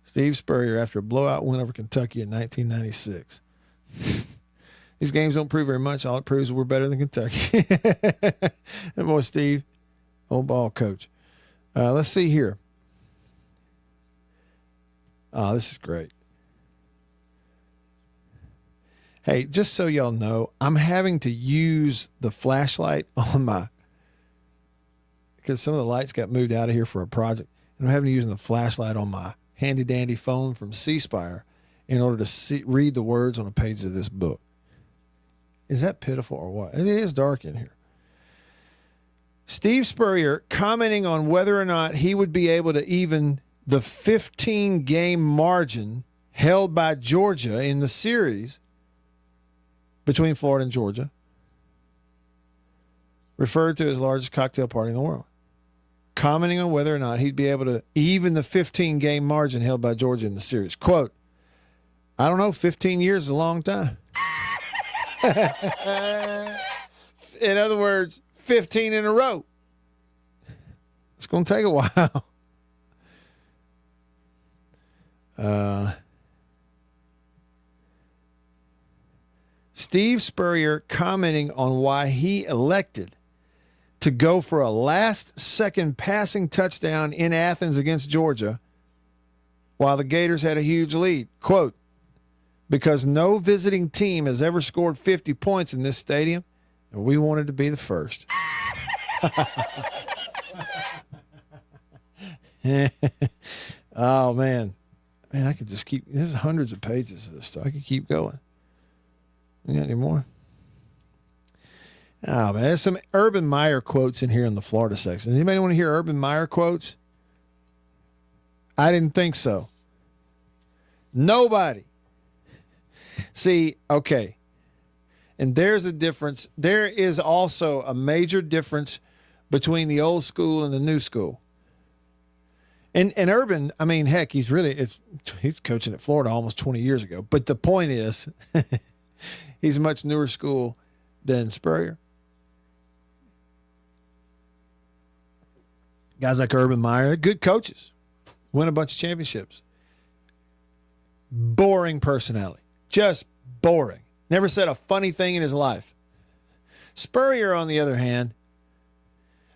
Steve Spurrier after a blowout win over Kentucky in 1996. These games don't prove very much. All it proves is we're better than Kentucky. That boy Steve, old ball coach. Let's see here. Oh, this is great. Hey, just so y'all know, I'm having to use the flashlight on because some of the lights got moved out of here for a project. And I'm having to use the flashlight on my handy dandy phone from C Spire in order to read the words on the pages of this book. Is that pitiful or what? It is dark in here. Steve Spurrier commenting on whether or not he would be able to even the 15-game margin held by Georgia in the series between Florida and Georgia, referred to as the largest cocktail party in the world. Commenting on whether or not he'd be able to even the 15-game margin held by Georgia in the series. Quote, I don't know, 15 years is a long time. In other words, 15 in a row. It's going to take a while. Steve Spurrier commenting on why he elected to go for a last-second passing touchdown in Athens against Georgia while the Gators had a huge lead. Quote, because no visiting team has ever scored 50 points in this stadium, and we wanted to be the first. Oh, man. Man, I could just keep – there's hundreds of pages of this stuff. I could keep going. You got any more? Oh, man, there's some Urban Meyer quotes in here in the Florida section. Does anybody want to hear Urban Meyer quotes? I didn't think so. Nobody. See, okay. And there's a difference. There is also a major difference between the old school and the new school. And Urban, I mean, heck, he's coaching at Florida almost 20 years ago. But the point is, he's a much newer school than Spurrier. Guys like Urban Meyer, good coaches, win a bunch of championships. Boring personality, just boring. Never said a funny thing in his life. Spurrier, on the other hand,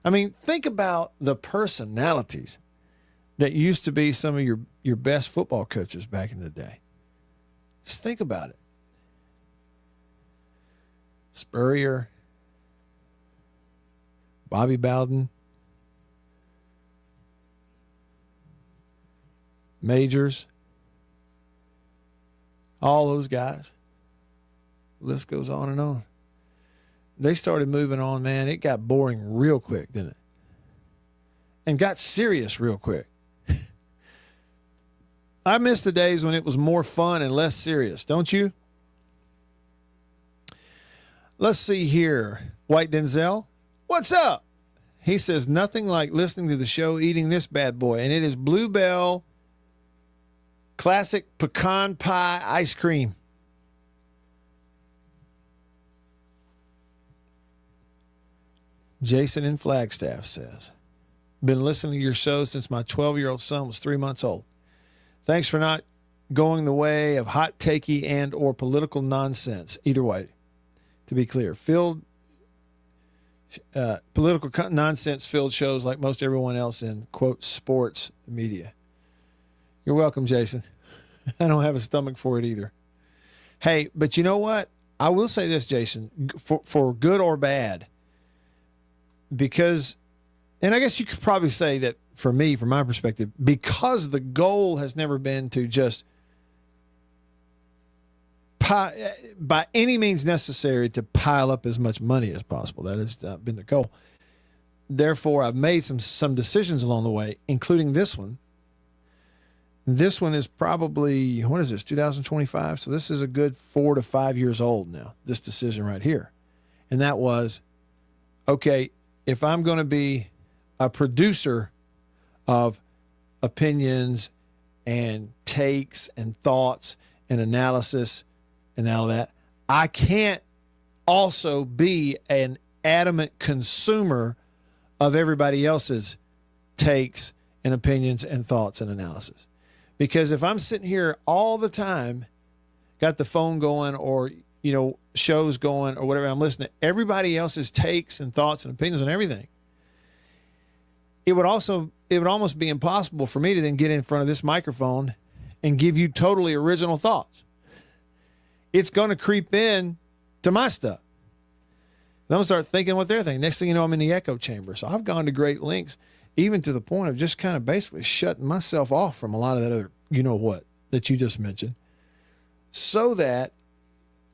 I mean, think about the personalities that used to be some of your best football coaches back in the day. Just think about it. Spurrier, Bobby Bowden, Majors, all those guys. The list goes on and on. They started moving on, man. It got boring real quick, didn't it? And got serious real quick. I miss the days when it was more fun and less serious, don't you? Let's see here. White Denzel, what's up? He says, nothing like listening to the show, eating this bad boy. And it is Bluebell Classic Pecan Pie Ice Cream. Jason in Flagstaff says, been listening to your show since my 12-year-old son was 3 months old. Thanks for not going the way of hot takey and or political nonsense. Either way, to be clear, political nonsense-filled shows like most everyone else in, quote, sports media. You're welcome, Jason. I don't have a stomach for it either. Hey, but you know what? I will say this, Jason, for good or bad, because, and I guess you could probably say that for me, from my perspective, because the goal has never been to just by any means necessary to pile up as much money as possible. That has been the goal. Therefore, I've made some decisions along the way, including this one. This one is probably, what is this, 2025? So this is a good 4 to 5 years old now, this decision right here. And that was, okay, if I'm going to be a producer of opinions and takes and thoughts and analysis and all that, I can't also be an adamant consumer of everybody else's takes and opinions and thoughts and analysis. Because if I'm sitting here all the time, got the phone going or, you know, shows going or whatever, I'm listening to everybody else's takes and thoughts and opinions on everything, it would almost be impossible for me to then get in front of this microphone and give you totally original thoughts. It's going to creep in to my stuff. I'm going to start thinking what they're thinking. Next thing you know, I'm in the echo chamber. So I've gone to great lengths, even to the point of just kind of basically shutting myself off from a lot of that other, you know what, that you just mentioned, so that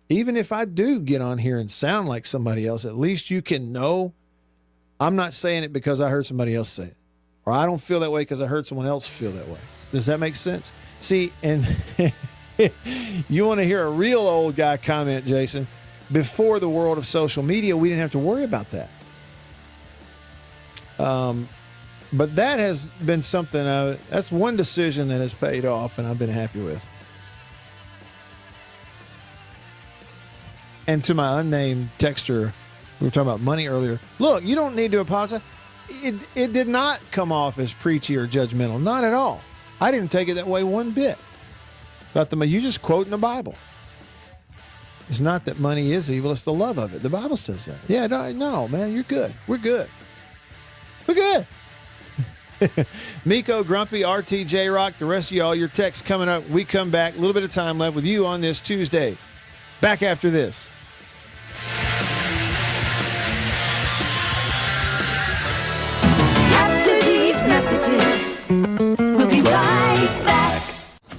even if I do get on here and sound like somebody else, at least you can know I'm not saying it because I heard somebody else say it, or I don't feel that way because I heard someone else feel that way. Does that make sense? See, and you want to hear a real old guy comment, Jason? Before the world of social media, we didn't have to worry about that. But that has been something, that's one decision that has paid off and I've been happy with. And to my unnamed texter, we were talking about money earlier. Look, you don't need to apologize. It did not come off as preachy or judgmental. Not at all. I didn't take it that way one bit. You just quoting the Bible. It's not that money is evil, it's the love of it. The Bible says that. Yeah, no, man, you're good. We're good. We're good. Miko, Grumpy, RT, J-Rock, the rest of y'all, your texts coming up. We come back. A little bit of time left with you on this Tuesday. Back after this. After these messages, we'll be right back.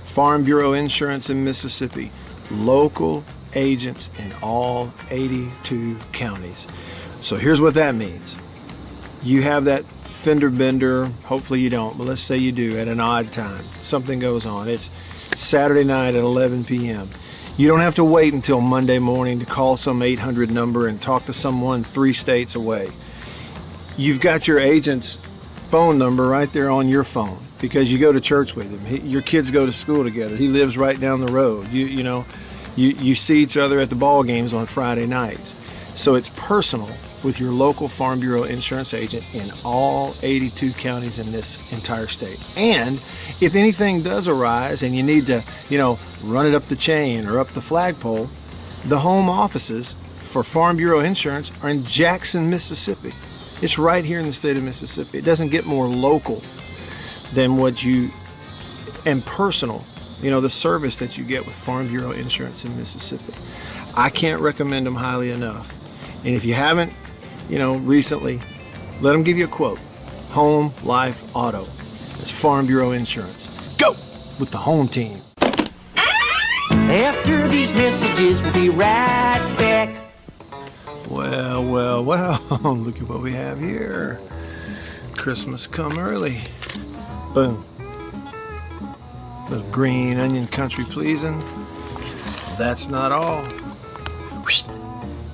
Farm Bureau Insurance in Mississippi. Local agents in all 82 counties. So here's what that means. You have that fender bender, hopefully you don't, but let's say you do at an odd time. Something goes on. It's Saturday night at 11 p.m. You don't have to wait until Monday morning to call some 800 number and talk to someone 3 states away. You've got your agent's phone number right there on your phone because you go to church with him. Your kids go to school together. He lives right down the road. You see each other at the ball games on Friday nights. So it's personal with your local Farm Bureau insurance agent in all 82 counties in this entire state. And if anything does arise and you need to, run it up the chain or up the flagpole, the home offices for Farm Bureau Insurance are in Jackson, Mississippi. It's right here in the state of Mississippi. It doesn't get more local than and personal, the service that you get with Farm Bureau Insurance in Mississippi. I can't recommend them highly enough. And if you haven't, recently, let them give you a quote. Home, life, auto. It's Farm Bureau Insurance. Go with the home team. After these messages, we'll be right back. Well, look at what we have here. Christmas come early. Boom. Little green onion country pleasing. That's not all.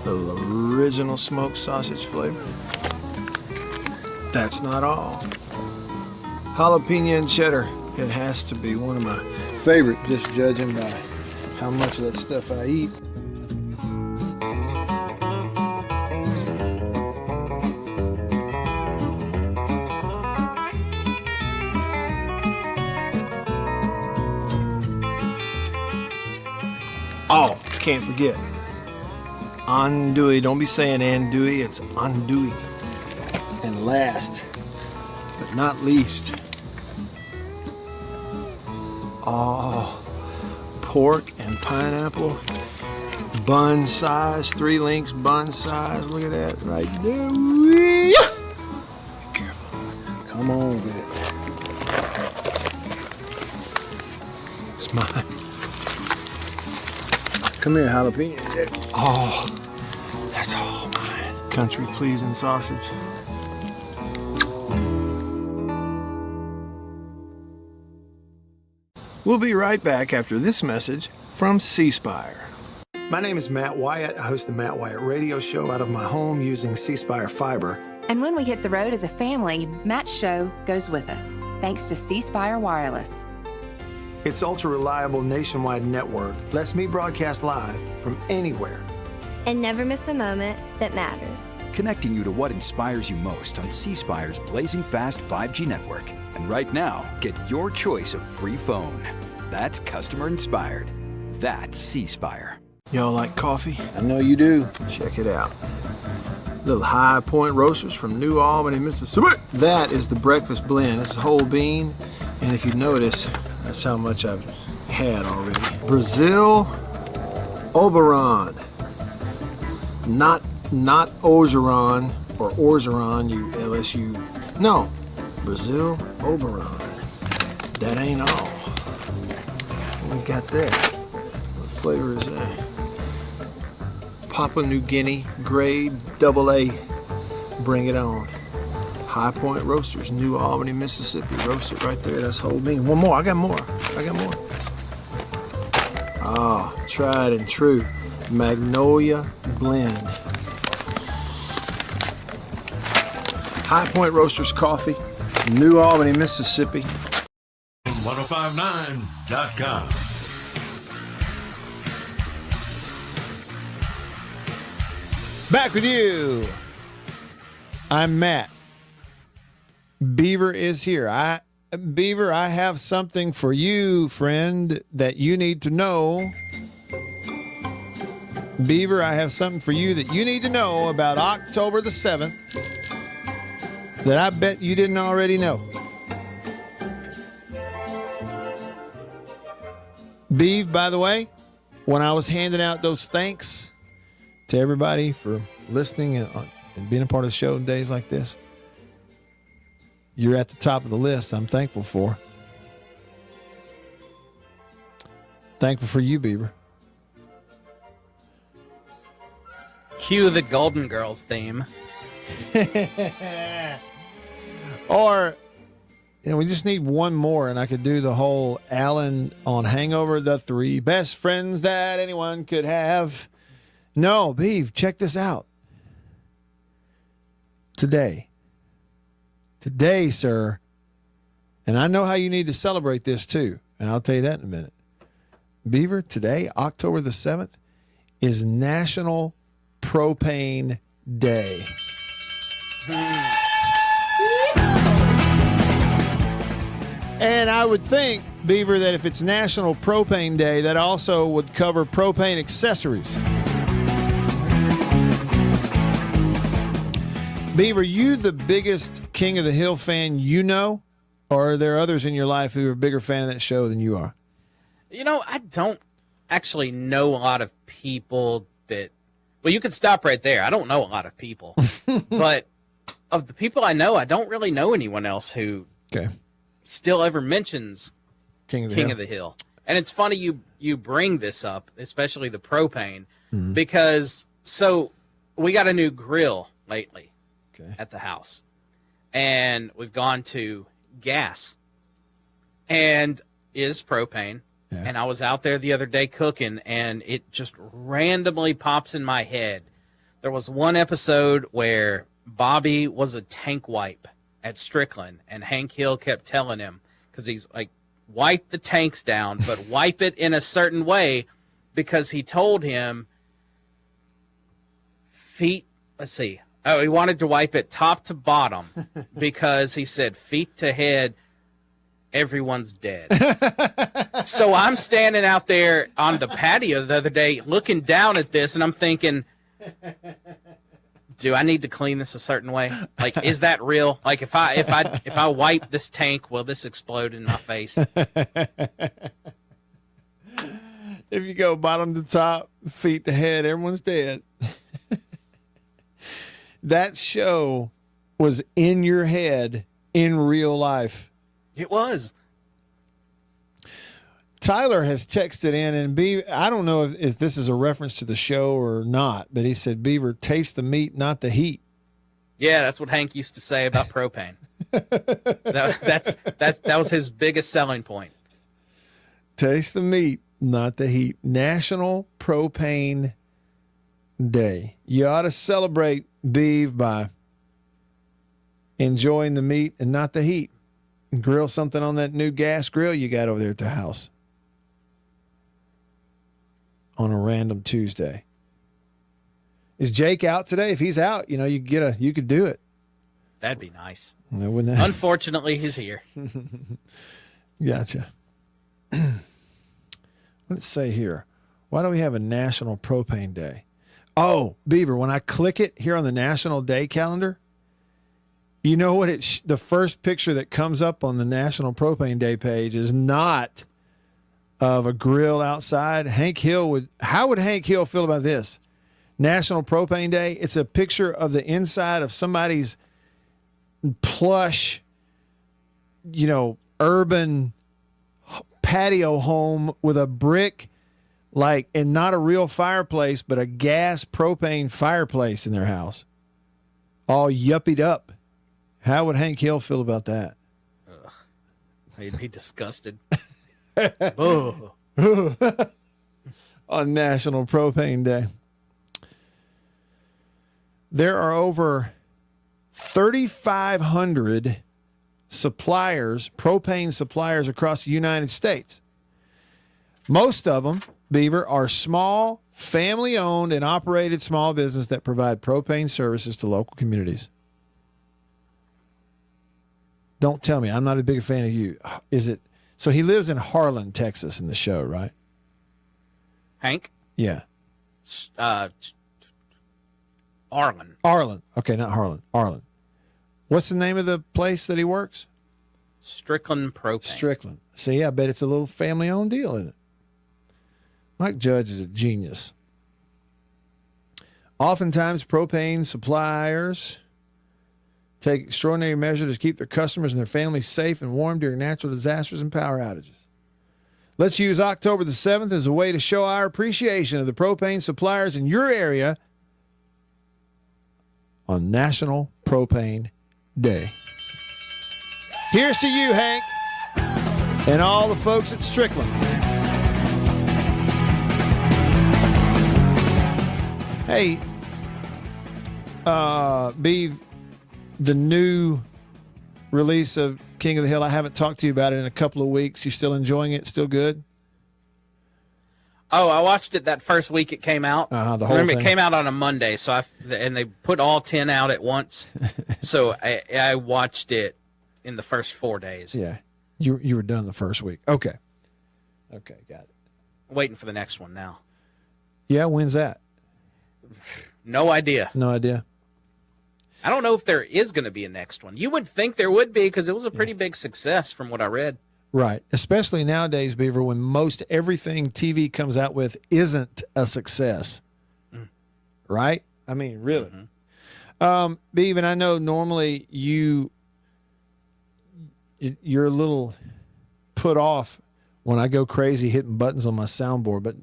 Little original smoked sausage flavor. That's not all. Jalapeno and cheddar. It has to be one of my favorite, just judging by how much of that stuff I eat. Oh, can't forget. Andouille. Don't be saying andouille, it's andouille. And last, but not least, pork and pineapple. Bun size, 3 links bun size. Look at that right there. Be careful. Come on with it. It's mine. Come here, jalapeno. Oh, that's all mine. Country pleasing sausage. We'll be right back after this message from C Spire. My name is Matt Wyatt. I host the Matt Wyatt radio show out of my home using C Spire fiber. And when we hit the road as a family, Matt's show goes with us, thanks to C Spire Wireless. Its ultra-reliable nationwide network lets me broadcast live from anywhere. And never miss a moment that matters. Connecting you to what inspires you most on C Spire's blazing fast 5G network. And right now, get your choice of free phone. That's customer inspired. That's C Spire. Y'all like coffee? I know you do. Check it out. Little High Point Roasters from New Albany, Mississippi. That is the breakfast blend. It's whole bean. And if you notice, that's how much I've had already. Brazil Oberon. Not Orgeron or Orgeron, you LSU. No, Brazil Oberon. That ain't all. What we got there? What flavor is that? Papua New Guinea grade AA. Bring it on. High Point Roasters, New Albany, Mississippi. Roast it right there. That's whole bean. One more. I got more. Ah, tried and true. Magnolia Blend. High Point Roasters coffee, New Albany, Mississippi. 1059.com. Back with you. I'm Matt. Beaver is here. Beaver, I have something for you, friend, that you need to know. Beaver, I have something for you that you need to know about October the 7th that I bet you didn't already know. Beav, by the way, when I was handing out those thanks to everybody for listening and being a part of the show in days like this, you're at the top of the list. I'm thankful for. Thankful for you, Beaver. Cue the Golden Girls theme. Or, we just need one more, and I could do the whole Alan on Hangover, the 3 best friends that anyone could have. No, Beav, check this out. Today, sir, and I know how you need to celebrate this too, and I'll tell you that in a minute. Beaver, today, October the 7th, is National Propane Day. And I would think, Beaver, that if it's National Propane Day, that also would cover propane accessories. Beaver, you the biggest King of the Hill fan you know? Or are there others in your life who are a bigger fan of that show than you are? I don't actually know a lot of people that... Well, you could stop right there. I don't know a lot of people. But of the people I know, I don't really know anyone else who still ever mentions King of the Hill. And it's funny you bring this up, especially the propane, because we got a new grill lately at the house. And we've gone to gas. And is propane. Yeah. And I was out there the other day cooking, and it just randomly pops in my head. There was one episode where Bobby was a tank wipe at Strickland, and Hank Hill kept telling him, because he's like, wipe the tanks down, but wipe it in a certain way, because he told him he wanted to wipe it top to bottom because he said feet to head, everyone's dead. So I'm standing out there on the patio the other day looking down at this, and I'm thinking, do I need to clean this a certain way? Like, is that real? Like, if I wipe this tank, will this explode in my face? If you go bottom to top, feet to head, everyone's dead. That show was in your head in real life. It was. Tyler has texted in, and I don't know if this is a reference to the show or not, but he said, Beaver, taste the meat, not the heat. Yeah, that's what Hank used to say about propane. That was his biggest selling point. Taste the meat, not the heat. National Propane Day. You ought to celebrate, Beav, by enjoying the meat and not the heat. And grill something on that new gas grill you got over there at the house on a random Tuesday. Is Jake out today? If he's out, you could do it. That'd be nice. Unfortunately, he's here. Gotcha. Let's say here, why do we have a National Propane Day? Oh, Beaver, when I click it here on the National Day calendar, you know what? The first picture that comes up on the National Propane Day page is not of a grill outside. How would Hank Hill feel about this? National Propane Day, it's a picture of the inside of somebody's plush, urban patio home with a brick, and not a real fireplace, but a gas propane fireplace in their house, all yuppied up. How would Hank Hill feel about that? Ugh. He'd be disgusted. On National Propane Day. There are over 3,500 propane suppliers across the United States. Most of them, Beaver, are small, family-owned and operated small business that provide propane services to local communities. Don't tell me. I'm not a big fan of you. Is it? So he lives in Harlan, Texas in the show, right? Hank? Yeah. Arlen. Arlen. Okay, not Harlan. Arlen. What's the name of the place that he works? Strickland Propane. Strickland. See, I bet it's a little family-owned deal, isn't it? Mike Judge is a genius. Oftentimes, propane suppliers take extraordinary measures to keep their customers and their families safe and warm during natural disasters and power outages. Let's use October the 7th as a way to show our appreciation of the propane suppliers in your area on National Propane Day. Here's to you, Hank, and all the folks at Strickland. Hey, Beav, the new release of King of the Hill, I haven't talked to you about it in a couple of weeks. You still enjoying it? Still good? Oh, I watched it that first week it came out. The whole Remember, thing? it came out on a Monday, and they put all 10 out at once. So I watched it in the first 4 days. Yeah. You were done the first week. Okay, got it. Waiting for the next one now. Yeah, when's that? No idea. No idea. I don't know if there is going to be a next one. You would think there would be because it was a pretty big success from what I read. Right. Especially nowadays, Beaver, when most everything TV comes out with isn't a success. Right? I mean, really. Mm-hmm. Beav, and I know normally you're a little put off when I go crazy hitting buttons on my soundboard, but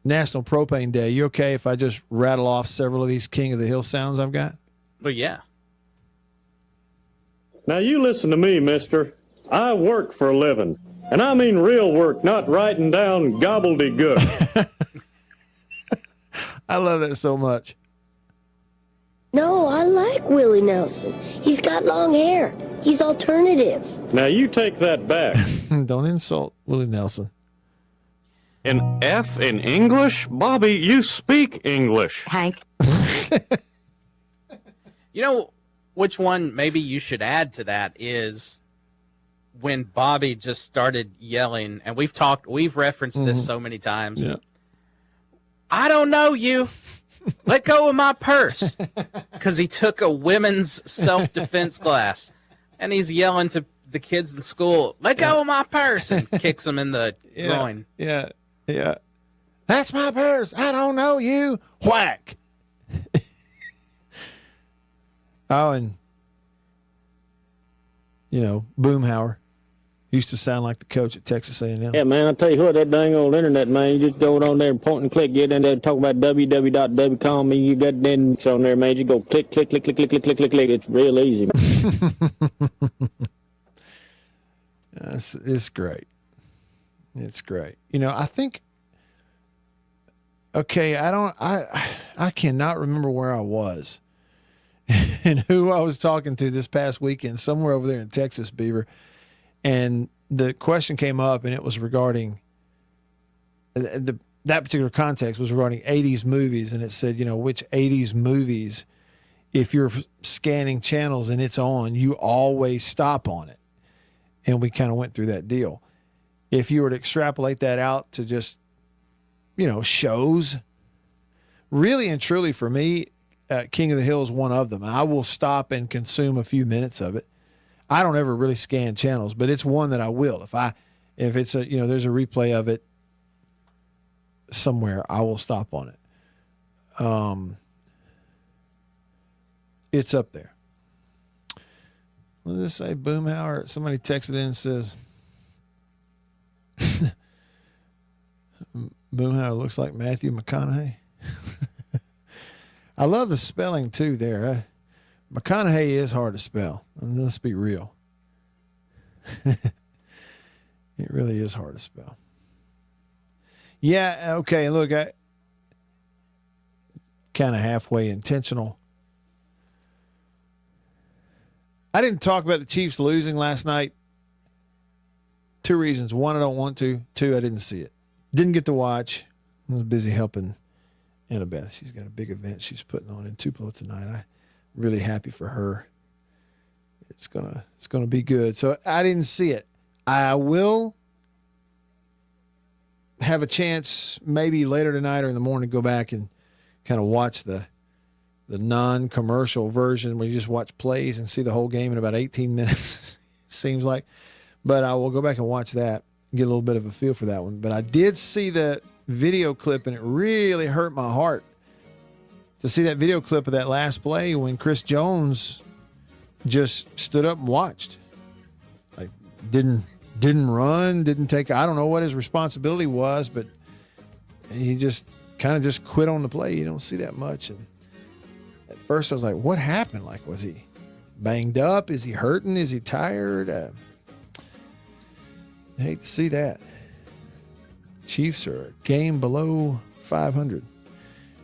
National Propane Day, you okay if I just rattle off several of these King of the Hill sounds I've got? Well, yeah. Now you listen to me, mister. I work for a living. And I mean real work, not writing down gobbledygook. I love that so much. No, I like Willie Nelson. He's got long hair. He's alternative. Now you take that back. Don't insult Willie Nelson. An F in English? Bobby, you speak English. Hank. You know which one maybe you should add to that is when Bobby just started yelling, and we've referenced this so many times. Yeah. I don't know you. Let go of my purse. Because he took a women's self-defense class, and he's yelling to the kids in school, let go of my purse, and kicks them in the groin. Yeah. That's my purse. I don't know you. Whack. Oh, and, Boomhauer used to sound like the coach at Texas A&M. Yeah, man, I tell you what, that dang old internet, man, you just go on there and point and click, get in there and talk about www.wcom, and you got then on there, man, you go click. It's real easy. It's great. It's great. I think, okay, I cannot remember where I was and who I was talking to this past weekend, somewhere over there in Texas, Beaver. And the question came up, and it was regarding that particular context was regarding 80s movies. And it said, which 80s movies, if you're scanning channels and it's on, you always stop on it. And we kind of went through that deal. If you were to extrapolate that out to just, shows, really and truly for me, King of the Hill is one of them. I will stop and consume a few minutes of it. I don't ever really scan channels, but it's one that I will. If it's there's a replay of it somewhere, I will stop on it. It's up there. Let's just say Boomhauer. Somebody texted in and says, Boomhauer looks like Matthew McConaughey. I love the spelling too there. McConaughey is hard to spell. Let's be real. It really is hard to spell. Yeah, okay, look, I kind of halfway intentional. I didn't talk about the Chiefs losing last night. 2 reasons. 1, I don't want to. 2, I didn't see it. Didn't get to watch. I was busy helping Annabeth. She's got a big event she's putting on in Tupelo tonight. I'm really happy for her. It's gonna be good. So I didn't see it. I will have a chance maybe later tonight or in the morning to go back and kind of watch the non-commercial version where you just watch plays and see the whole game in about 18 minutes, it seems like. But I will go back and watch that and get a little bit of a feel for that one. But I did see the video clip, and it really hurt my heart to see that video clip of that last play when Chris Jones just stood up and watched. Like, didn't run, didn't take, I don't know what his responsibility was, but he just kind of just quit on the play. You don't see that much. And at first I was like, what happened? Like, was he banged up? Is he hurting? Is he tired? I hate to see that. Chiefs are a game below 500.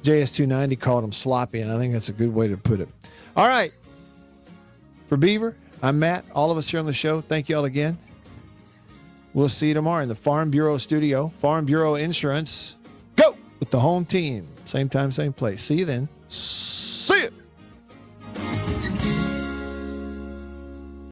JS290 called him sloppy, and I think that's a good way to put it. All right. For Beaver, I'm Matt. All of us here on the show, thank you all again. We'll see you tomorrow in the Farm Bureau studio. Farm Bureau Insurance, go with the home team. Same time, same place. See you then.